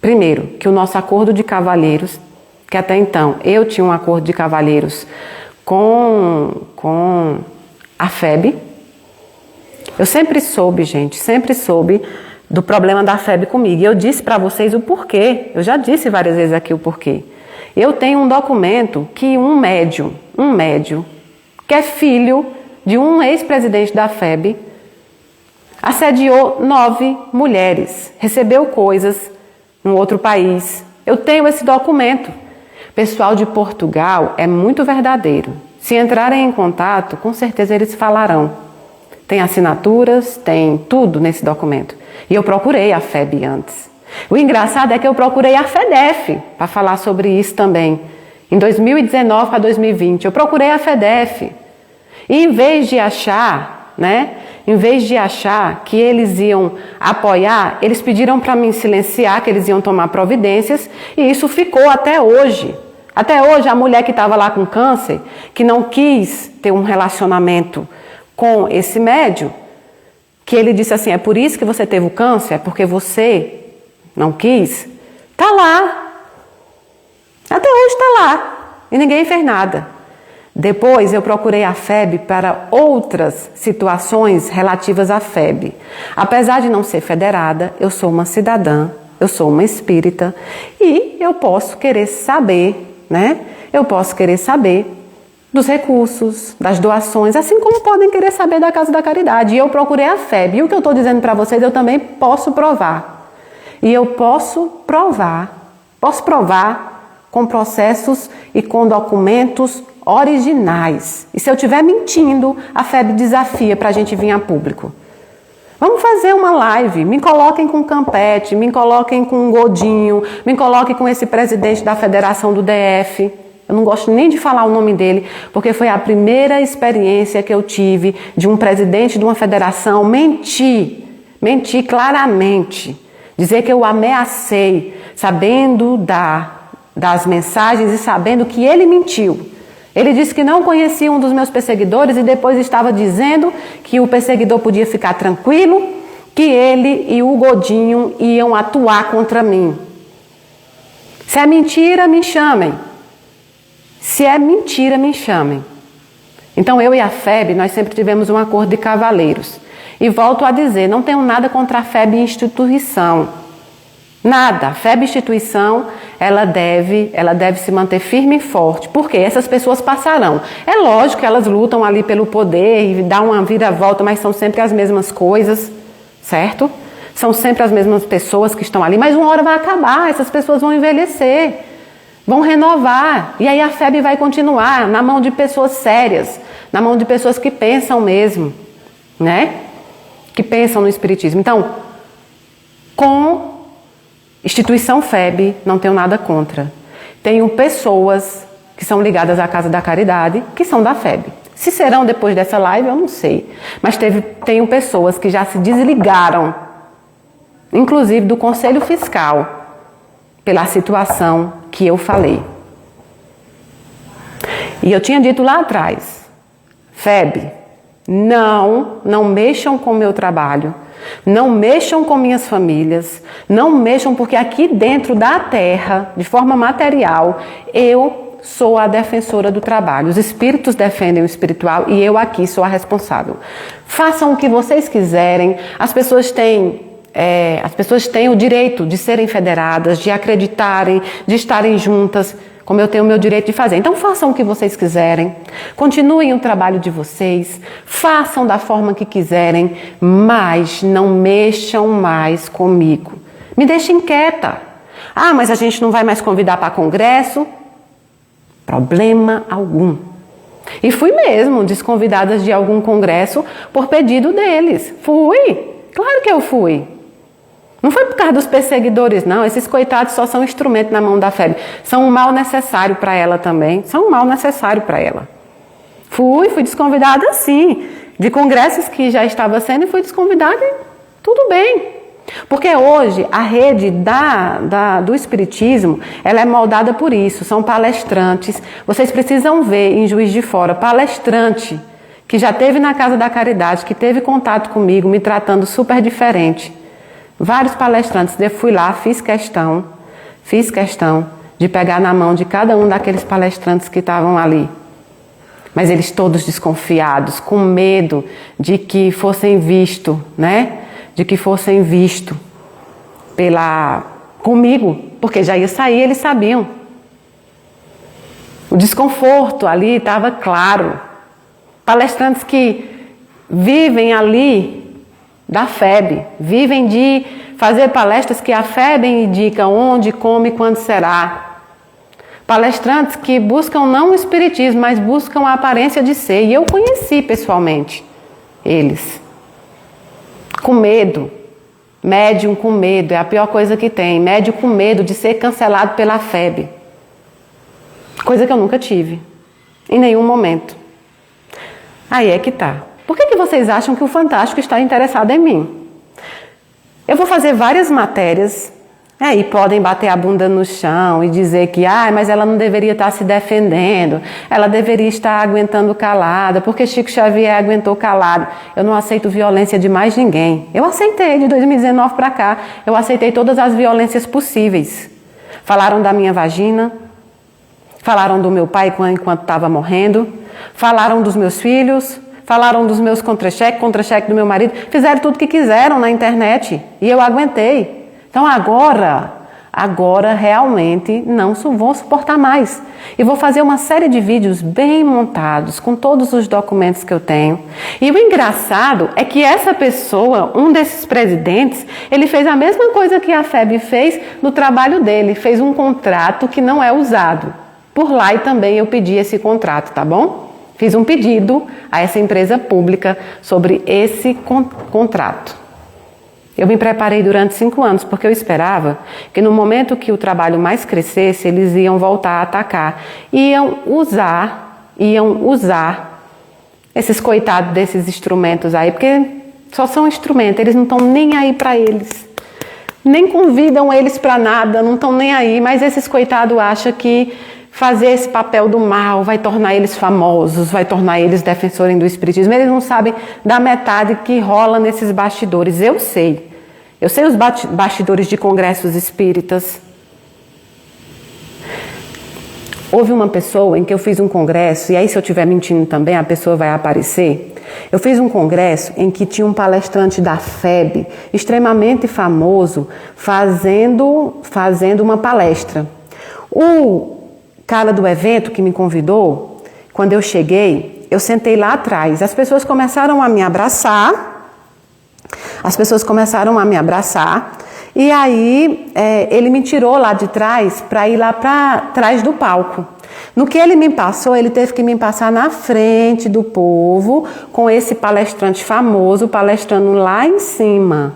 Speaker 1: Primeiro, que o nosso acordo de cavalheiros, que até então eu tinha um acordo de cavalheiros com a FEB, Eu sempre soube, gente, sempre soube do problema da FEB comigo. E eu disse para vocês o porquê. Eu já disse várias vezes aqui o porquê. Eu tenho um documento que um médium, que é filho de um ex-presidente da FEB, assediou 9 mulheres, recebeu coisas num outro país. Eu tenho esse documento. Pessoal de Portugal é muito verdadeiro. Se entrarem em contato, com certeza eles falarão. Tem assinaturas, tem tudo nesse documento. E eu procurei a FEB antes. O engraçado é que eu procurei a FEDEF para falar sobre isso também. Em 2019 para 2020, eu procurei a FEDEF. E em vez de achar, em vez de achar que eles iam apoiar, eles pediram para mim silenciar, que eles iam tomar providências, e isso ficou até hoje. Até hoje, a mulher que estava lá com câncer, que não quis ter um relacionamento com esse médium, que ele disse assim, é por isso que você teve o câncer, é porque você não quis, tá lá. Até hoje tá lá. E ninguém fez nada. Depois eu procurei a FEB para outras situações relativas à FEB. Apesar de não ser federada, eu sou uma cidadã, eu sou uma espírita e eu posso querer saber, Eu posso querer saber dos recursos, das doações, assim como podem querer saber da Casa da Caridade. E eu procurei a FEB. E o que eu estou dizendo para vocês, eu também posso provar. E eu posso provar com processos e com documentos originais. E se eu estiver mentindo, a FEB desafia para a gente vir a público. Vamos fazer uma live, me coloquem com Campete, me coloquem com Godinho, me coloquem com esse presidente da Federação do DF. Eu não gosto nem de falar o nome dele, porque foi a primeira experiência que eu tive de um presidente de uma federação mentir claramente, dizer que eu ameacei, sabendo das mensagens e sabendo que ele mentiu. Ele disse que não conhecia um dos meus perseguidores e depois estava dizendo que o perseguidor podia ficar tranquilo, que ele e o Godinho iam atuar contra mim. Se é mentira, me chamem. Se é mentira, me chamem. Então eu e a FEB, nós sempre tivemos um acordo de cavalheiros. E volto a dizer, não tenho nada contra a FEB instituição. Nada. A FEB instituição, ela deve se manter firme e forte, porque essas pessoas passarão. É lógico que elas lutam ali pelo poder e dão uma viravolta, mas são sempre as mesmas coisas, certo? São sempre as mesmas pessoas que estão ali, mas uma hora vai acabar, essas pessoas vão envelhecer, vão renovar, e aí a FEB vai continuar na mão de pessoas sérias, na mão de pessoas que pensam mesmo, que pensam no espiritismo. Então, com instituição FEB, não tenho nada contra. Tenho pessoas que são ligadas à Casa da Caridade, que são da FEB. Se serão depois dessa live, eu não sei. Mas tenho pessoas que já se desligaram, inclusive do Conselho Fiscal, pela situação que eu falei. E eu tinha dito lá atrás, FEB, não mexam com o meu trabalho, não mexam com minhas famílias, não mexam porque aqui dentro da terra, de forma material, eu sou a defensora do trabalho. Os espíritos defendem o espiritual e eu aqui sou a responsável. Façam o que vocês quiserem, as pessoas têm o direito de serem federadas, de acreditarem, de estarem juntas, como eu tenho o meu direito de fazer. Então façam o que vocês quiserem, continuem o trabalho de vocês, façam da forma que quiserem, mas não mexam mais comigo. Me deixem quieta. Ah, mas a gente não vai mais convidar para congresso? Problema algum. E fui mesmo desconvidada de algum congresso por pedido deles. Fui, claro que eu fui. Não foi por causa dos perseguidores, não. Esses coitados só são instrumento na mão da FEB. São um mal necessário para ela também. São um mal necessário para ela. Fui desconvidada sim. De congressos que já estava sendo e fui desconvidada e tudo bem. Porque hoje a rede do espiritismo, ela é moldada por isso. São palestrantes. Vocês precisam ver em Juiz de Fora, palestrante que já esteve na Casa da Caridade, que teve contato comigo, me tratando super diferente. Vários palestrantes, eu fui lá, fiz questão de pegar na mão de cada um daqueles palestrantes que estavam ali. Mas eles todos desconfiados, com medo de que fossem vistos, né? De que fossem vistos comigo, porque já ia sair, eles sabiam. O desconforto ali estava claro. Palestrantes que vivem ali da FEB, vivem de fazer palestras que a FEB indica onde, como e quando será. Palestrantes que buscam não o espiritismo, mas buscam a aparência de ser. E eu conheci pessoalmente eles. Com medo. Médium com medo, é a pior coisa que tem. Médium com medo de ser cancelado pela FEB. Coisa que eu nunca tive. Em nenhum momento. Aí é que tá. Por que vocês acham que o Fantástico está interessado em mim? Eu vou fazer várias matérias. Aí podem bater a bunda no chão e dizer que mas ela não deveria estar se defendendo, ela deveria estar aguentando calada, porque Chico Xavier aguentou calado. Eu não aceito violência de mais ninguém. Eu aceitei de 2019 para cá, eu aceitei todas as violências possíveis. Falaram da minha vagina, falaram do meu pai enquanto estava morrendo, falaram dos meus filhos, falaram dos meus contra-cheque do meu marido, fizeram tudo que quiseram na internet e eu aguentei. Então agora realmente não vou suportar mais. E vou fazer uma série de vídeos bem montados, com todos os documentos que eu tenho. E o engraçado é que essa pessoa, um desses presidentes, ele fez a mesma coisa que a FEB fez no trabalho dele. Fez um contrato que não é usado. Por lá e também eu pedi esse contrato, tá bom? Fiz um pedido a essa empresa pública sobre esse contrato. Eu me preparei durante 5 anos, porque eu esperava que no momento que o trabalho mais crescesse, eles iam voltar a atacar. Iam usar esses coitados desses instrumentos aí, porque só são instrumentos, eles não estão nem aí para eles. Nem convidam eles para nada, não estão nem aí, mas esses coitados acham que fazer esse papel do mal vai tornar eles famosos, vai tornar eles defensores do espiritismo. Eles não sabem da metade que rola nesses bastidores. Eu sei os bastidores de congressos espíritas. Houve uma pessoa em que eu fiz um congresso, e aí se eu estiver mentindo também, a pessoa vai aparecer. Eu fiz um congresso em que tinha um palestrante da FEB, extremamente famoso, fazendo uma palestra. O cara do evento que me convidou, quando eu cheguei, eu sentei lá atrás. As pessoas começaram a me abraçar. E aí ele me tirou lá de trás para ir lá para trás do palco. No que ele me passou, ele teve que me passar na frente do povo, com esse palestrante famoso palestrando lá em cima.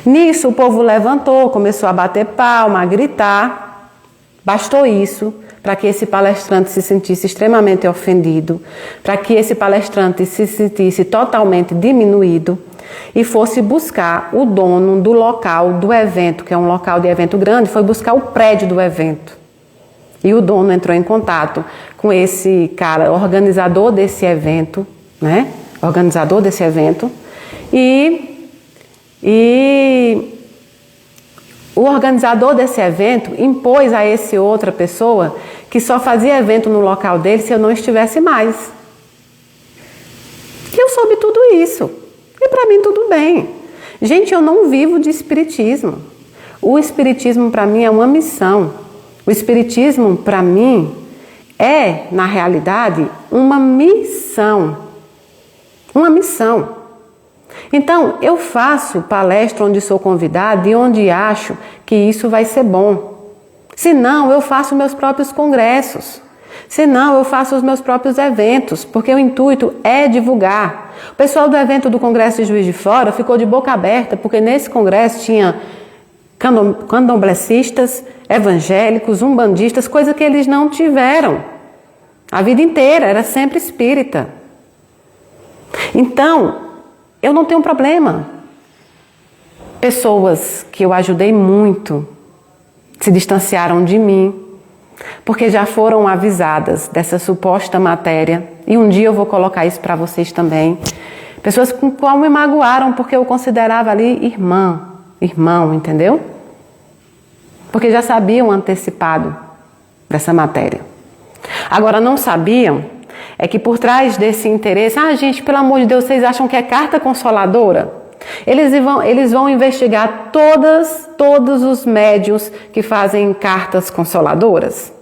Speaker 1: Nisso o povo levantou, começou a bater palma, a gritar. Bastou isso para que esse palestrante se sentisse extremamente ofendido, para que esse palestrante se sentisse totalmente diminuído e fosse buscar o dono do local do evento, que é um local de evento grande, foi buscar o prédio do evento. E o dono entrou em contato com esse cara, organizador desse evento, né? Organizador desse evento. E o organizador desse evento impôs a esse outra pessoa que só fazia evento no local dele se eu não estivesse mais. E eu soube tudo isso. E para mim tudo bem. Gente, eu não vivo de espiritismo. O espiritismo para mim é uma missão. O espiritismo para mim é, na realidade, uma missão. Uma missão. Então, eu faço palestra onde sou convidada e onde acho que isso vai ser bom. Se não, eu faço meus próprios congressos. Se não, eu faço os meus próprios eventos, porque o intuito é divulgar. O pessoal do evento do Congresso de Juiz de Fora ficou de boca aberta, porque nesse congresso tinha candomblecistas, evangélicos, umbandistas, coisa que eles não tiveram. A vida inteira, era sempre espírita. Então, eu não tenho problema. Pessoas que eu ajudei muito se distanciaram de mim, porque já foram avisadas dessa suposta matéria, e um dia eu vou colocar isso para vocês também. Pessoas com qual me magoaram, porque eu considerava ali irmão, entendeu? Porque já sabiam antecipado dessa matéria. Agora, não sabiam é que por trás desse interesse, gente, pelo amor de Deus, vocês acham que é carta consoladora? Eles vão investigar todos os médiuns que fazem cartas consoladoras.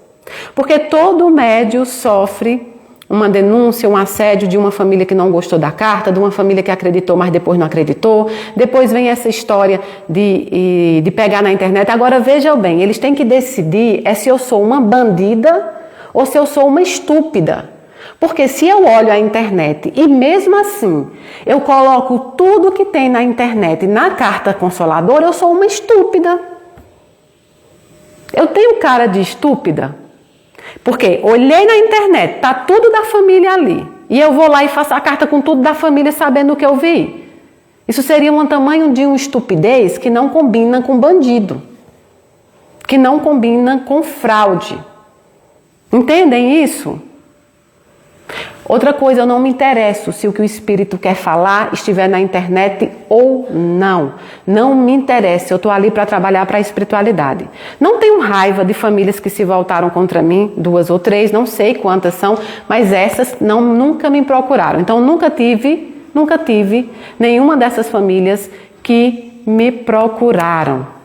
Speaker 1: Porque todo médium sofre uma denúncia, um assédio de uma família que não gostou da carta, de uma família que acreditou, mas depois não acreditou. Depois vem essa história de pegar na internet. Agora, vejam bem, eles têm que decidir se eu sou uma bandida ou se eu sou uma estúpida. Porque se eu olho a internet e mesmo assim eu coloco tudo que tem na internet na carta consoladora, eu sou uma estúpida. Eu tenho cara de estúpida. Porque olhei na internet, tá tudo da família ali. E eu vou lá e faço a carta com tudo da família sabendo o que eu vi. Isso seria um tamanho de uma estupidez que não combina com bandido. Que não combina com fraude. Entendem isso? Outra coisa, eu não me interesso se o que o espírito quer falar estiver na internet ou não. Não me interessa, eu estou ali para trabalhar para a espiritualidade. Não tenho raiva de famílias que se voltaram contra mim, 2 ou 3, não sei quantas são, mas essas nunca me procuraram. Então nunca tive nenhuma dessas famílias que me procuraram.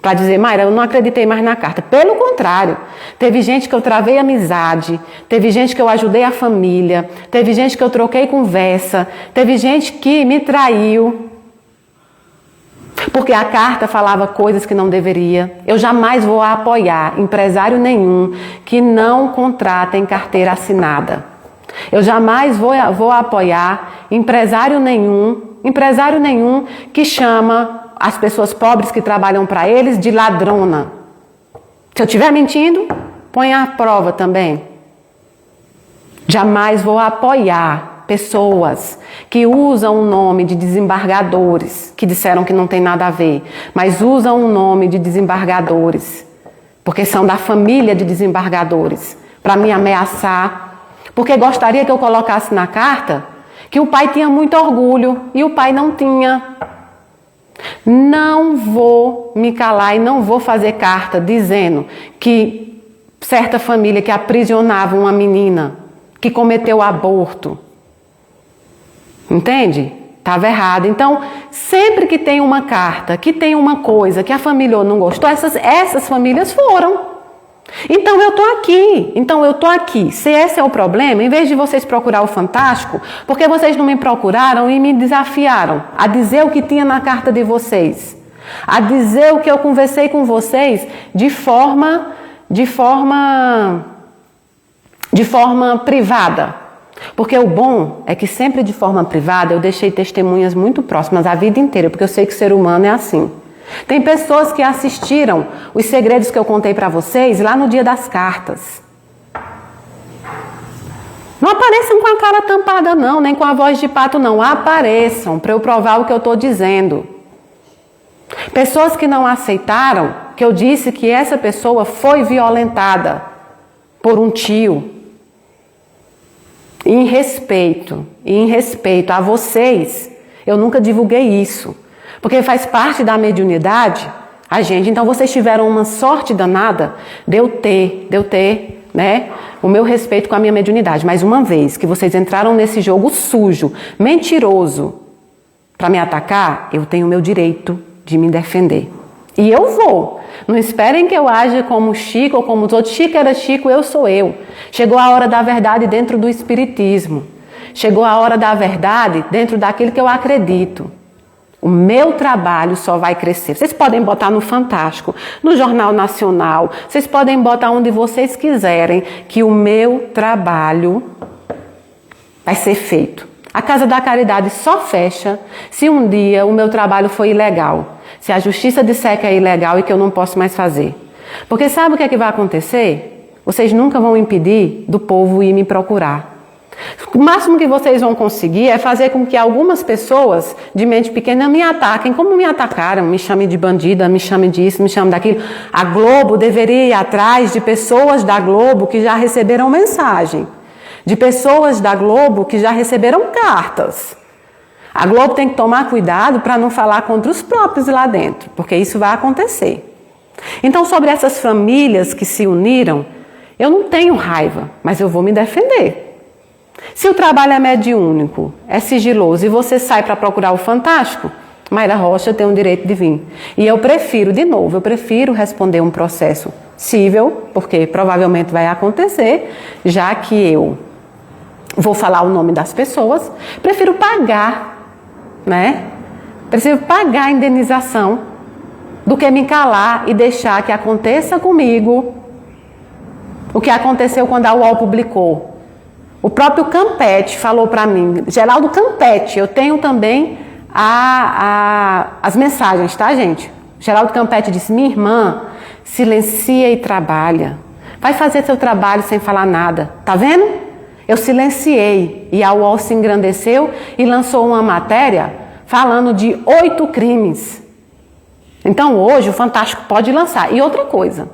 Speaker 1: Para dizer, Mayra, eu não acreditei mais na carta. Pelo contrário, teve gente que eu travei amizade, teve gente que eu ajudei a família, teve gente que eu troquei conversa, teve gente que me traiu. Porque a carta falava coisas que não deveria. Eu jamais vou apoiar empresário nenhum que não contrata em carteira assinada. Eu jamais vou apoiar empresário nenhum que chama as pessoas pobres que trabalham para eles de ladrona. Se eu estiver mentindo, põe à prova também. Jamais vou apoiar pessoas que usam o nome de desembargadores, que disseram que não tem nada a ver, mas usam o nome de desembargadores, porque são da família de desembargadores, para me ameaçar, porque gostaria que eu colocasse na carta que o pai tinha muito orgulho e o pai não tinha. Não vou me calar e não vou fazer carta dizendo que certa família que aprisionava uma menina que cometeu aborto, entende? Estava errado. Então, sempre que tem uma carta, que tem uma coisa que a família não gostou, essas famílias foram. Então eu tô aqui. Se esse é o problema, em vez de vocês procurar o Fantástico, porque vocês não me procuraram e me desafiaram a dizer o que tinha na carta de vocês, a dizer o que eu conversei com vocês de forma privada. Porque o bom é que sempre de forma privada eu deixei testemunhas muito próximas a vida inteira, porque eu sei que o ser humano é assim. Tem pessoas que assistiram os segredos que eu contei para vocês lá no dia das cartas. Não apareçam com a cara tampada não, nem com a voz de pato não. Apareçam para eu provar o que eu estou dizendo. Pessoas que não aceitaram que eu disse que essa pessoa foi violentada por um tio. E em respeito a vocês, eu nunca divulguei isso. Porque faz parte da mediunidade, a gente. Então vocês tiveram uma sorte danada de eu ter, né, o meu respeito com a minha mediunidade. Mas uma vez que vocês entraram nesse jogo sujo, mentiroso, para me atacar, eu tenho o meu direito de me defender. E eu vou. Não esperem que eu aja como Chico ou como os outros. Chico era Chico, eu sou eu. Chegou a hora da verdade dentro do espiritismo. Chegou a hora da verdade dentro daquilo que eu acredito. O meu trabalho só vai crescer. Vocês podem botar no Fantástico, no Jornal Nacional, vocês podem botar onde vocês quiserem, que o meu trabalho vai ser feito. A Casa da Caridade só fecha se um dia o meu trabalho for ilegal. Se a justiça disser que é ilegal e que eu não posso mais fazer. Porque sabe o que é que vai acontecer? Vocês nunca vão impedir do povo ir me procurar. O máximo que vocês vão conseguir é fazer com que algumas pessoas de mente pequena me ataquem, como me atacaram, me chamem de bandida, me chamem disso, me chamem daquilo. A Globo deveria ir atrás de pessoas da Globo que já receberam mensagem, de pessoas da Globo que já receberam cartas. A Globo tem que tomar cuidado para não falar contra os próprios lá dentro, porque isso vai acontecer. Então, sobre essas famílias que se uniram, Eu não tenho raiva, mas eu vou me defender. Se o trabalho é mediúnico, é sigiloso e você sai para procurar o fantástico, Mayra Rocha tem o direito de vir. E eu prefiro, de novo, eu prefiro responder um processo cível, porque provavelmente vai acontecer, já que eu vou falar o nome das pessoas, prefiro pagar, né? Prefiro pagar a indenização do que me calar e deixar que aconteça comigo o que aconteceu quando a UOL publicou. O próprio Campete falou para mim, Geraldo Campete, eu tenho também as mensagens, tá, gente? Geraldo Campete disse, minha irmã, silencia e trabalha. Vai fazer seu trabalho sem falar nada, tá vendo? Eu silenciei e a UOL se engrandeceu e lançou uma matéria falando de 8 crimes. Então hoje o Fantástico pode lançar. E outra coisa,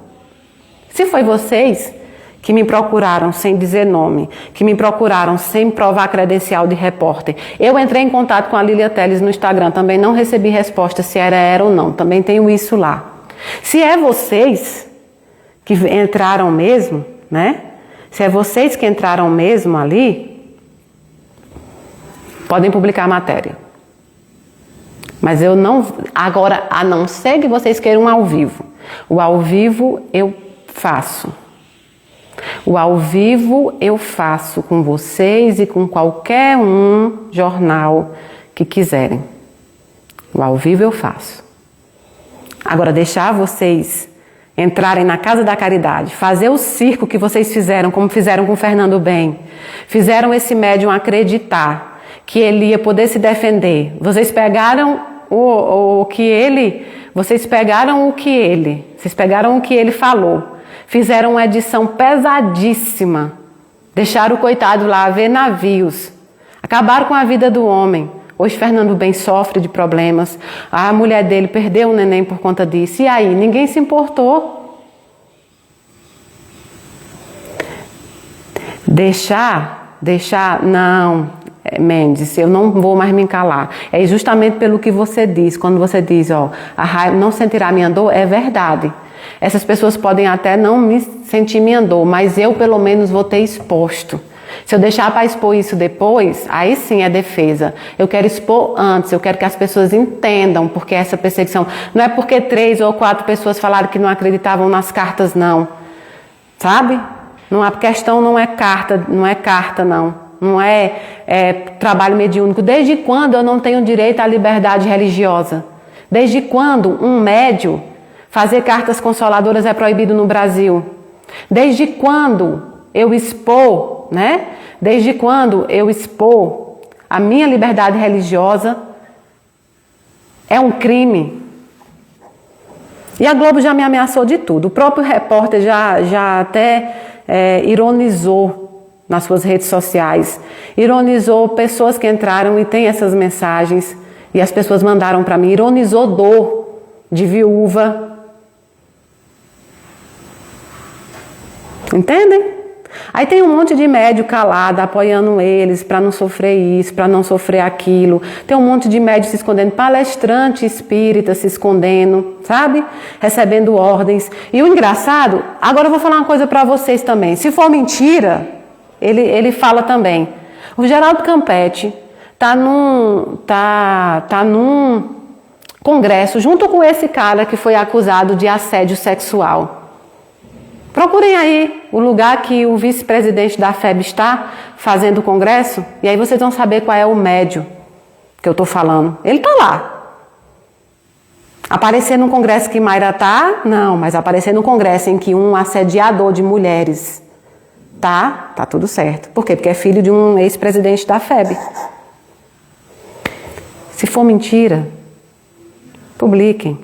Speaker 1: se foi vocês que me procuraram sem dizer nome, que me procuraram sem provar credencial de repórter. Eu entrei em contato com a Lília Teles no Instagram, também não recebi resposta se era ou não, também tenho isso lá. Se é vocês que entraram mesmo, né? Se é vocês que entraram mesmo ali, podem publicar a matéria. Mas eu não, agora, a não ser que vocês queiram ao vivo. O ao vivo eu faço. O ao vivo eu faço com vocês e com qualquer jornal que quiserem. O ao vivo eu faço. Agora, deixar vocês entrarem na Casa da Caridade, fazer o circo que vocês fizeram, como fizeram com o Fernando Bem, fizeram esse médium acreditar que ele ia poder se defender. Vocês pegaram vocês pegaram o que ele falou. Fizeram uma edição pesadíssima. Deixaram o coitado lá ver navios. Acabaram com a vida do homem. Hoje Fernando Bem sofre de problemas. A mulher dele perdeu o neném por conta disso. E aí? Ninguém se importou. Não, Mendes, eu não vou mais me calar. É justamente pelo que você diz. Quando você diz, ó, a raiva não sentirá minha dor, é verdade. Essas pessoas podem até não me sentir minha dor, mas eu pelo menos vou ter exposto. Se eu deixar para expor isso depois, aí sim é defesa. Eu quero expor antes, eu quero que as pessoas entendam porque essa perseguição. Não é porque 3 ou 4 pessoas falaram que não acreditavam nas cartas, não. Sabe? A questão não é carta, não. Não é trabalho mediúnico. Desde quando eu não tenho direito à liberdade religiosa? Desde quando um médium fazer cartas consoladoras é proibido no Brasil? Desde quando eu expor, né? Desde quando eu expor a minha liberdade religiosa é um crime? E a Globo já me ameaçou de tudo. O próprio repórter já até ironizou nas suas redes sociais. Ironizou pessoas que entraram e têm essas mensagens. E as pessoas mandaram para mim. Ironizou dor de viúva. Entendem? Aí tem um monte de médio calado, apoiando eles para não sofrer isso, para não sofrer aquilo. Tem um monte de médio se escondendo, palestrante espírita se escondendo, sabe? Recebendo ordens. E o engraçado, agora eu vou falar uma coisa para vocês também. Se for mentira, ele fala também. O Geraldo Campete tá num congresso junto com esse cara que foi acusado de assédio sexual. Procurem aí o lugar que o vice-presidente da FEB está fazendo o congresso e aí vocês vão saber qual é o médio que eu estou falando. Ele está lá. Aparecer num congresso que Mayra está, não, mas aparecer num congresso em que um assediador de mulheres tá tudo certo. Por quê? Porque é filho de um ex-presidente da FEB. Se for mentira, publiquem.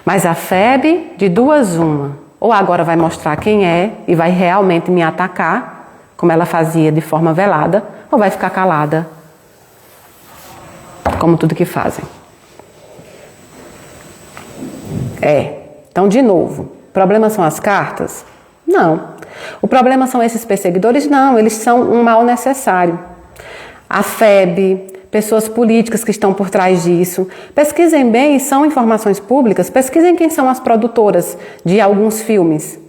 Speaker 1: Mas a FEB, de duas uma. Ou agora vai mostrar quem é e vai realmente me atacar, como ela fazia de forma velada, ou vai ficar calada, como tudo que fazem. Então, de novo, o problema são as cartas? Não. O problema são esses perseguidores? Não, eles são um mal necessário. A FEB, pessoas políticas que estão por trás disso. Pesquisem bem, são informações públicas, pesquisem quem são as produtoras de alguns filmes.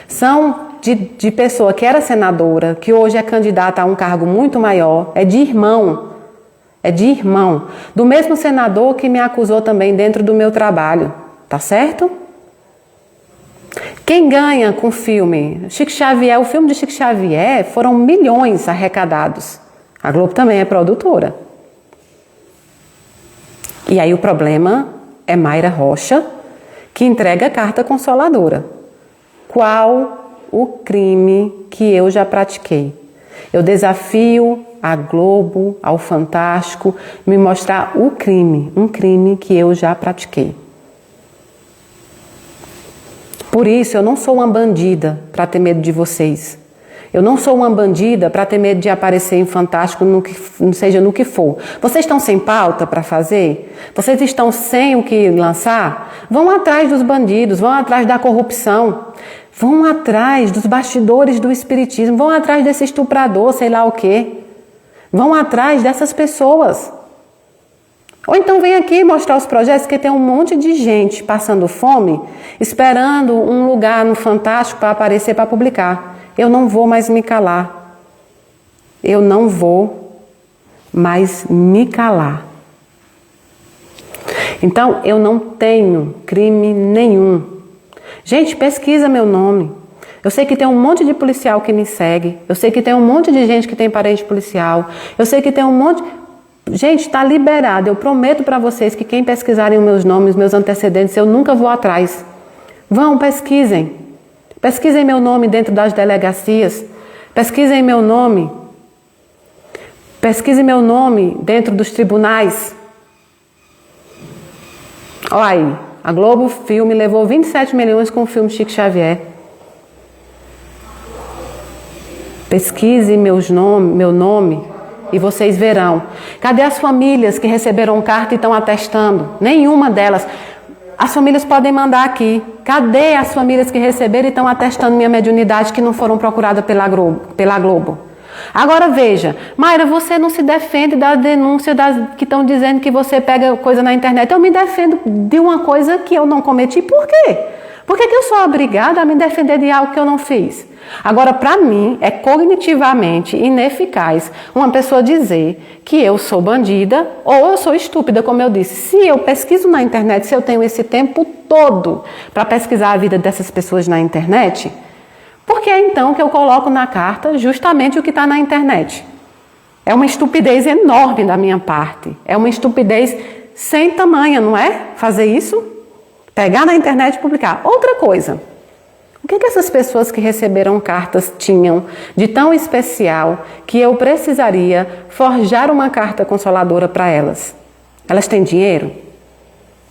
Speaker 1: São de pessoa que era senadora, que hoje é candidata a um cargo muito maior, é de irmão. É de irmão. Do mesmo senador que me acusou também dentro do meu trabalho. Tá certo? Quem ganha com o filme? Chico Xavier, o filme de Chico Xavier foram milhões arrecadados. A Globo também é produtora. E aí o problema é Mayra Rocha, que entrega a carta consoladora. Qual o crime que eu já pratiquei? Eu desafio a Globo, ao Fantástico, me mostrar um crime que eu já pratiquei. Por isso, eu não sou uma bandida para ter medo de vocês. Eu não sou uma bandida para ter medo de aparecer em Fantástico, seja no que for. Vocês estão sem pauta para fazer? Vocês estão sem o que lançar? Vão atrás dos bandidos, vão atrás da corrupção, vão atrás dos bastidores do espiritismo, vão atrás desse estuprador, sei lá o quê. Vão atrás dessas pessoas. Ou então vem aqui mostrar os projetos, que tem um monte de gente passando fome, esperando um lugar no Fantástico para aparecer, para publicar. Eu não vou mais me calar. Eu não vou mais me calar. Então, eu não tenho crime nenhum. Gente, pesquisa meu nome. Eu sei que tem um monte de policial que me segue. Eu sei que tem um monte de gente que tem parente policial. Eu sei que tem um monte... Gente, está liberado. Eu prometo para vocês que quem pesquisarem os meus nomes, meus antecedentes, eu nunca vou atrás. Vão, pesquisem. Pesquisem meu nome dentro das delegacias. Pesquisem meu nome. Pesquisem meu nome dentro dos tribunais. Olha aí, a Globo Filme levou 27 milhões com o filme Chico Xavier. Pesquise meu nome e vocês verão. Cadê as famílias que receberam carta e estão atestando? Nenhuma delas. As famílias podem mandar aqui. Cadê as famílias que receberam e estão atestando minha mediunidade que não foram procuradas pela Globo? Agora veja, Mayra, você não se defende da denúncia que estão dizendo que você pega coisa na internet. Eu me defendo de uma coisa que eu não cometi. Por quê? Por que eu sou obrigada a me defender de algo que eu não fiz? Agora, para mim, é cognitivamente ineficaz uma pessoa dizer que eu sou bandida ou eu sou estúpida, como eu disse. Se eu pesquiso na internet, se eu tenho esse tempo todo para pesquisar a vida dessas pessoas na internet, por que então que eu coloco na carta justamente o que está na internet? É uma estupidez enorme da minha parte. É uma estupidez sem tamanho, não é? Fazer isso? Pegar na internet e publicar. Outra coisa. O que essas pessoas que receberam cartas tinham de tão especial que eu precisaria forjar uma carta consoladora para elas? Elas têm dinheiro?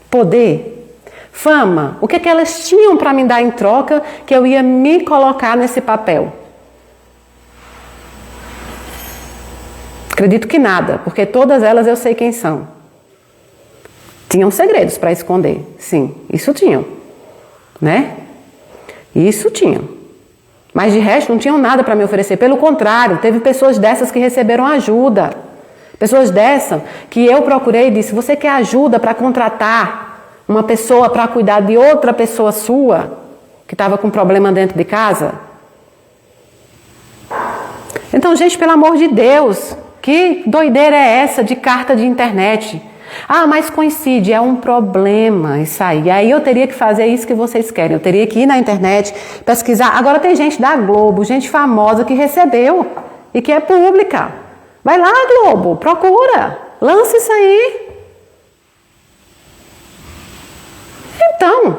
Speaker 1: Poder? Fama? O que elas tinham para me dar em troca que eu ia me colocar nesse papel? Acredito que nada, porque todas elas eu sei quem são. Tinham segredos para esconder, sim, isso tinham, né? Isso tinham. Mas de resto não tinham nada para me oferecer. Pelo contrário, teve pessoas dessas que receberam ajuda. Pessoas dessas que eu procurei e disse, você quer ajuda para contratar uma pessoa para cuidar de outra pessoa sua que estava com problema dentro de casa? Então, gente, pelo amor de Deus, que doideira é essa de carta de internet? Ah, mas coincide, é um problema isso aí. Aí eu teria que fazer isso que vocês querem. Eu teria que ir na internet, pesquisar. Agora tem gente da Globo, gente famosa que recebeu e que é pública. Vai lá, Globo, procura, lança isso aí. Então,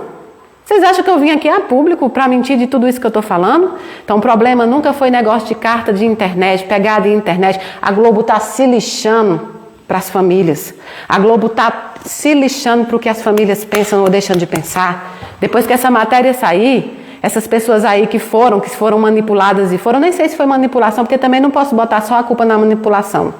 Speaker 1: vocês acham que eu vim aqui a público para mentir de tudo isso que eu estou falando? Então o problema nunca foi negócio de carta de internet, pegada de internet. A Globo está se lixando para as famílias. A Globo está se lixando para o que as famílias pensam ou deixam de pensar. Depois que essa matéria sair, essas pessoas aí que foram manipuladas nem sei se foi manipulação, porque também não posso botar só a culpa na manipulação.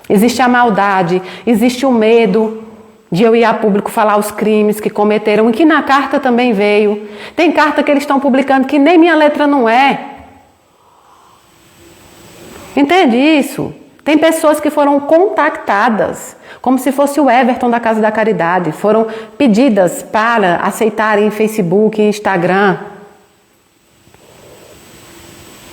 Speaker 1: Existe a maldade, existe o medo de eu ir a público falar os crimes que cometeram, e que na carta também veio. Tem carta que eles estão publicando que nem minha letra não é. Entende isso? Tem pessoas que foram contactadas, como se fosse o Everton da Casa da Caridade, foram pedidas para aceitarem em Facebook e Instagram.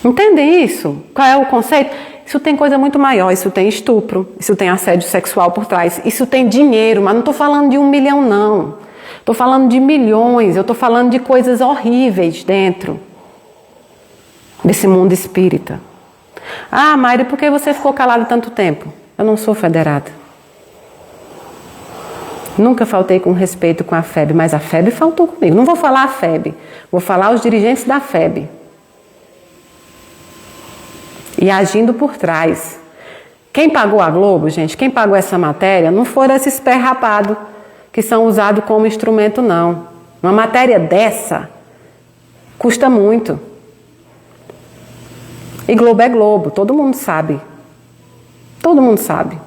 Speaker 1: Entendem isso? Qual é o conceito? Isso tem coisa muito maior, isso tem estupro, isso tem assédio sexual por trás, isso tem dinheiro, mas não estou falando de 1 milhão não. Estou falando de milhões, eu estou falando de coisas horríveis dentro desse mundo espírita. Ah, Mayra, por que você ficou calada tanto tempo? Eu não sou federada. Nunca faltei com respeito com a FEB, mas a FEB faltou comigo. Não vou falar a FEB, vou falar os dirigentes da FEB. E agindo por trás. Quem pagou a Globo, gente, quem pagou essa matéria, não foram esses pés rapados que são usados como instrumento, não. Uma matéria dessa custa muito. E Globo é Globo, todo mundo sabe. Todo mundo sabe.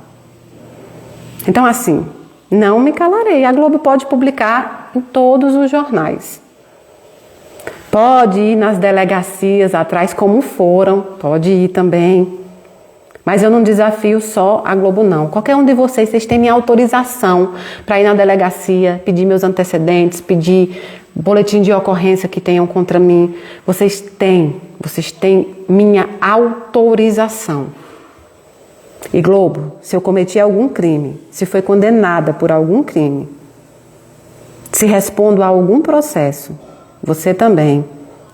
Speaker 1: Então, assim, não me calarei. A Globo pode publicar em todos os jornais. Pode ir nas delegacias atrás, como foram. Pode ir também. Mas eu não desafio só a Globo, não. Qualquer um de vocês têm minha autorização para ir na delegacia, pedir meus antecedentes, pedir boletim de ocorrência que tenham contra mim. Vocês têm minha autorização. E Globo, se eu cometi algum crime, se foi condenada por algum crime, se respondo a algum processo, você também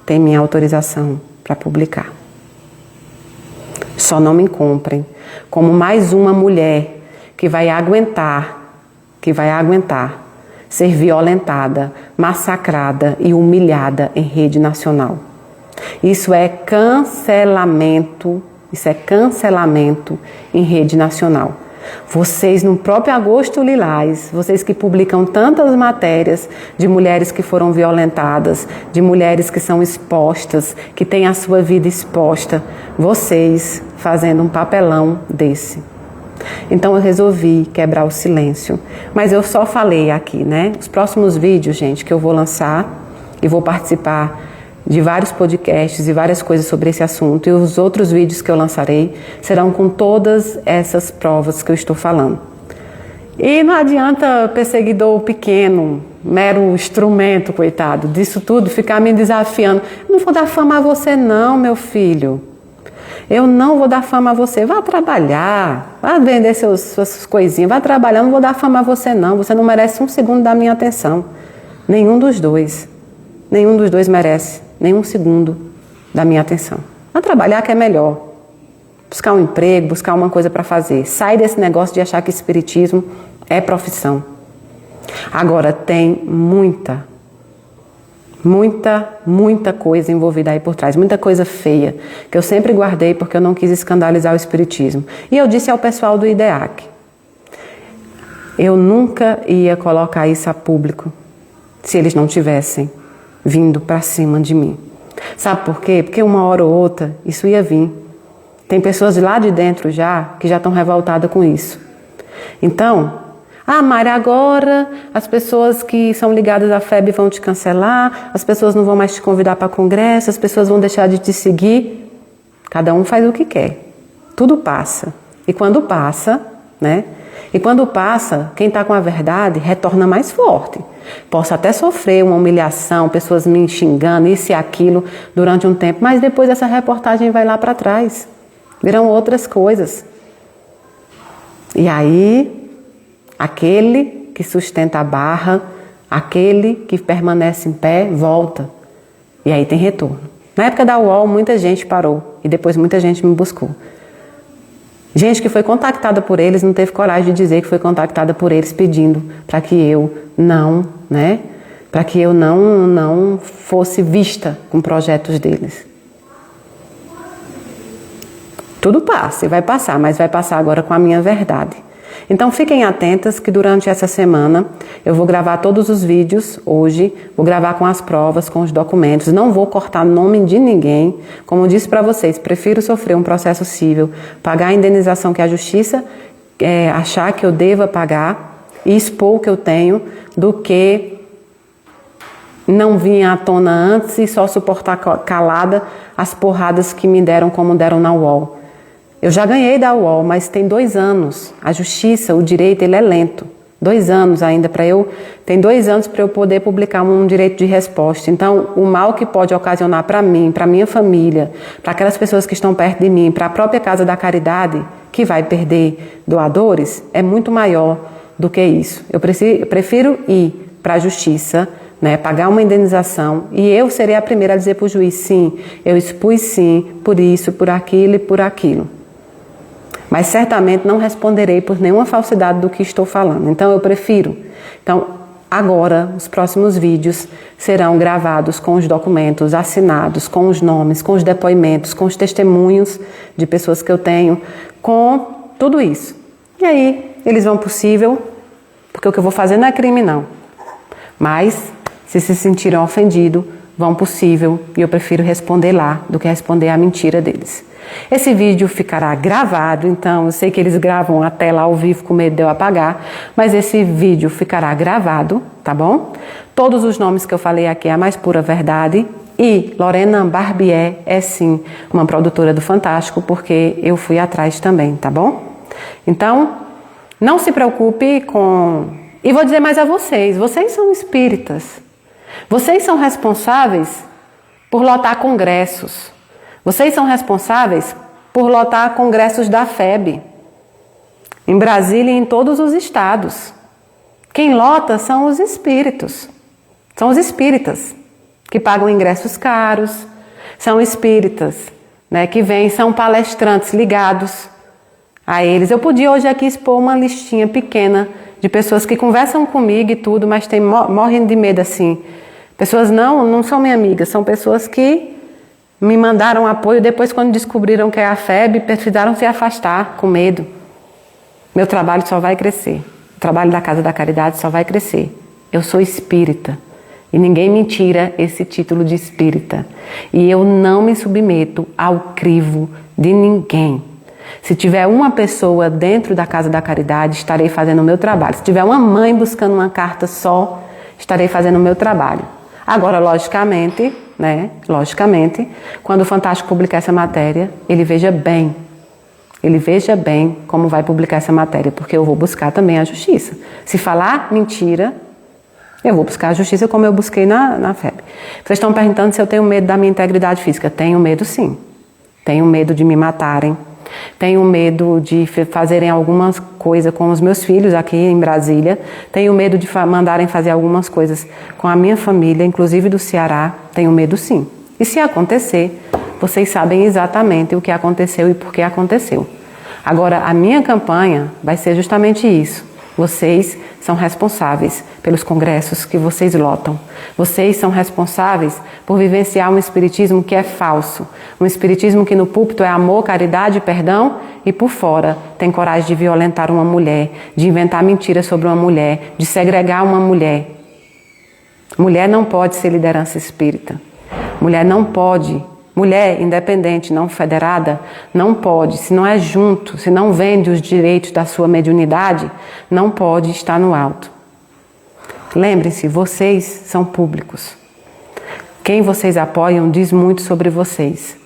Speaker 1: tem minha autorização para publicar. Só não me comprem como mais uma mulher que vai aguentar ser violentada, massacrada e humilhada em rede nacional. Isso é cancelamento em rede nacional. Vocês, no próprio Agosto Lilás, vocês que publicam tantas matérias de mulheres que foram violentadas, de mulheres que são expostas, que têm a sua vida exposta, vocês fazendo um papelão desse. Então eu resolvi quebrar o silêncio. Mas eu só falei aqui, né? Os próximos vídeos, gente, que eu vou lançar e vou participar de vários podcasts e várias coisas sobre esse assunto, e os outros vídeos que eu lançarei serão com todas essas provas que eu estou falando. E não adianta perseguidor pequeno, mero instrumento, coitado, disso tudo, ficar me desafiando. Eu não vou dar fama a você não, meu filho. Eu não vou dar fama a você. Vá trabalhar, vá vender suas coisinhas, vá trabalhar, não vou dar fama a você não. Você não merece um segundo da minha atenção. Nenhum dos dois. Nenhum dos dois merece nenhum segundo da minha atenção. Vá trabalhar que é melhor. Buscar um emprego, buscar uma coisa para fazer. Sai desse negócio de achar que espiritismo é profissão. Agora, tem muita coisa envolvida aí por trás. Muita coisa feia, que eu sempre guardei porque eu não quis escandalizar o espiritismo. E eu disse ao pessoal do IDEAC, eu nunca ia colocar isso a público se eles não tivessem vindo para cima de mim. Sabe por quê? Porque uma hora ou outra isso ia vir. Tem pessoas lá de dentro que já estão revoltadas com isso. Então, Mari, agora as pessoas que são ligadas à FEB vão te cancelar, as pessoas não vão mais te convidar para congresso, as pessoas vão deixar de te seguir. Cada um faz o que quer. Tudo passa. E quando passa, né? E quando passa, quem está com a verdade retorna mais forte. Posso até sofrer uma humilhação, pessoas me xingando, isso e aquilo, durante um tempo, mas depois essa reportagem vai lá para trás. Virão outras coisas. E aí, aquele que sustenta a barra, aquele que permanece em pé, volta. E aí tem retorno. Na época da UOL, muita gente parou e depois muita gente me buscou. Gente que foi contactada por eles não teve coragem de dizer que foi contactada por eles pedindo para que eu não, né? Para que eu não fosse vista com projetos deles. Tudo passa e vai passar, mas vai passar agora com a minha verdade. Então fiquem atentas que durante essa semana eu vou gravar todos os vídeos hoje, vou gravar com as provas, com os documentos, não vou cortar nome de ninguém. Como eu disse para vocês, prefiro sofrer um processo civil, pagar a indenização que a justiça achar que eu deva pagar e expor o que eu tenho, do que não vir à tona antes e só suportar calada as porradas que me deram como deram na UOL. Eu já ganhei da UOL, mas tem 2 anos. A justiça, o direito, ele é lento. 2 anos ainda tem 2 anos para eu poder publicar um direito de resposta. Então, o mal que pode ocasionar para mim, para minha família, para aquelas pessoas que estão perto de mim, para a própria Casa da Caridade, que vai perder doadores, é muito maior do que isso. Eu prefiro ir para a justiça, né, pagar uma indenização, e eu serei a primeira a dizer para o juiz, sim, eu expus sim, por isso, por aquilo e por aquilo. Mas certamente não responderei por nenhuma falsidade do que estou falando. Então eu prefiro. Então agora os próximos vídeos serão gravados com os documentos assinados, com os nomes, com os depoimentos, com os testemunhos de pessoas que eu tenho, com tudo isso. E aí eles vão possível, porque o que eu vou fazer não é crime não. Mas se sentiram ofendidos, vão possível, e eu prefiro responder lá do que responder a mentira deles. Esse vídeo ficará gravado, então eu sei que eles gravam a tela ao vivo com medo de eu apagar, mas esse vídeo ficará gravado, tá bom? Todos os nomes que eu falei aqui é a mais pura verdade, e Lorena Barbier é sim uma produtora do Fantástico, porque eu fui atrás também, tá bom? Então, não se preocupe com... E vou dizer mais a vocês são espíritas, vocês são responsáveis por lotar congressos. Vocês são responsáveis por lotar congressos da FEB, em Brasília e em todos os estados. Quem lota são os espíritos, são os espíritas que pagam ingressos caros, são espíritas, né, que vêm, são palestrantes ligados a eles. Eu podia hoje aqui expor uma listinha pequena de pessoas que conversam comigo e tudo, mas morrem de medo assim. Pessoas não são minhas amigas, são pessoas que me mandaram apoio, depois quando descobriram que é a FEB, precisaram se afastar com medo. Meu trabalho só vai crescer. O trabalho da Casa da Caridade só vai crescer. Eu sou espírita e ninguém me tira esse título de espírita. E eu não me submeto ao crivo de ninguém. Se tiver uma pessoa dentro da Casa da Caridade, estarei fazendo o meu trabalho. Se tiver uma mãe buscando uma carta só, estarei fazendo o meu trabalho. Agora, logicamente, quando o Fantástico publicar essa matéria, ele veja bem como vai publicar essa matéria, porque eu vou buscar também a justiça. Se falar mentira, eu vou buscar a justiça como eu busquei na FEB. Vocês estão perguntando se eu tenho medo da minha integridade física. Tenho medo sim. Tenho medo de me matarem. Tenho medo de fazerem algumas coisas com os meus filhos aqui em Brasília. Tenho medo de mandarem fazer algumas coisas com a minha família, inclusive do Ceará. Tenho medo sim. E se acontecer, vocês sabem exatamente o que aconteceu e por que aconteceu. Agora, a minha campanha vai ser justamente isso. Vocês são responsáveis pelos congressos que vocês lotam. Vocês são responsáveis por vivenciar um espiritismo que é falso. Um espiritismo que no púlpito é amor, caridade e perdão, e por fora tem coragem de violentar uma mulher, de inventar mentiras sobre uma mulher, de segregar uma mulher. Mulher não pode ser liderança espírita. Mulher não pode. Mulher independente, não federada, não pode, se não é junto, se não vende os direitos da sua mediunidade, não pode estar no alto. Lembrem-se, vocês são públicos. Quem vocês apoiam diz muito sobre vocês.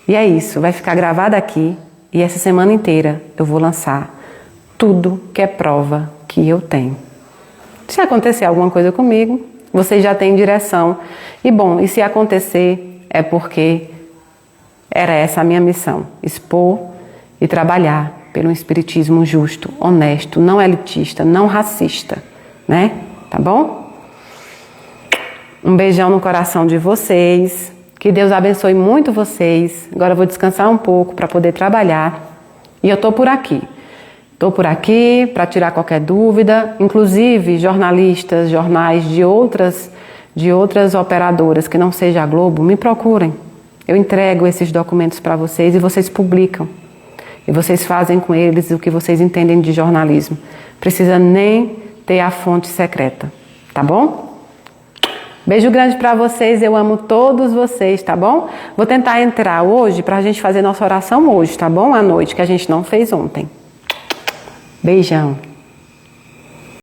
Speaker 1: E é isso, vai ficar gravado aqui e essa semana inteira eu vou lançar tudo que é prova que eu tenho. Se acontecer alguma coisa comigo, vocês já têm direção. E bom, e se acontecer... é porque era essa a minha missão, expor e trabalhar pelo espiritismo justo, honesto, não elitista, não racista, né? Tá bom? Um beijão no coração de vocês, que Deus abençoe muito vocês. Agora eu vou descansar um pouco para poder trabalhar e eu tô por aqui. Estou por aqui para tirar qualquer dúvida, inclusive jornalistas, jornais de outras operadoras que não seja a Globo, me procurem. Eu entrego esses documentos para vocês e vocês publicam. E vocês fazem com eles o que vocês entendem de jornalismo. Precisa nem ter a fonte secreta, tá bom? Beijo grande para vocês, eu amo todos vocês, tá bom? Vou tentar entrar hoje para a gente fazer nossa oração hoje, tá bom? À noite, que a gente não fez ontem. Beijão.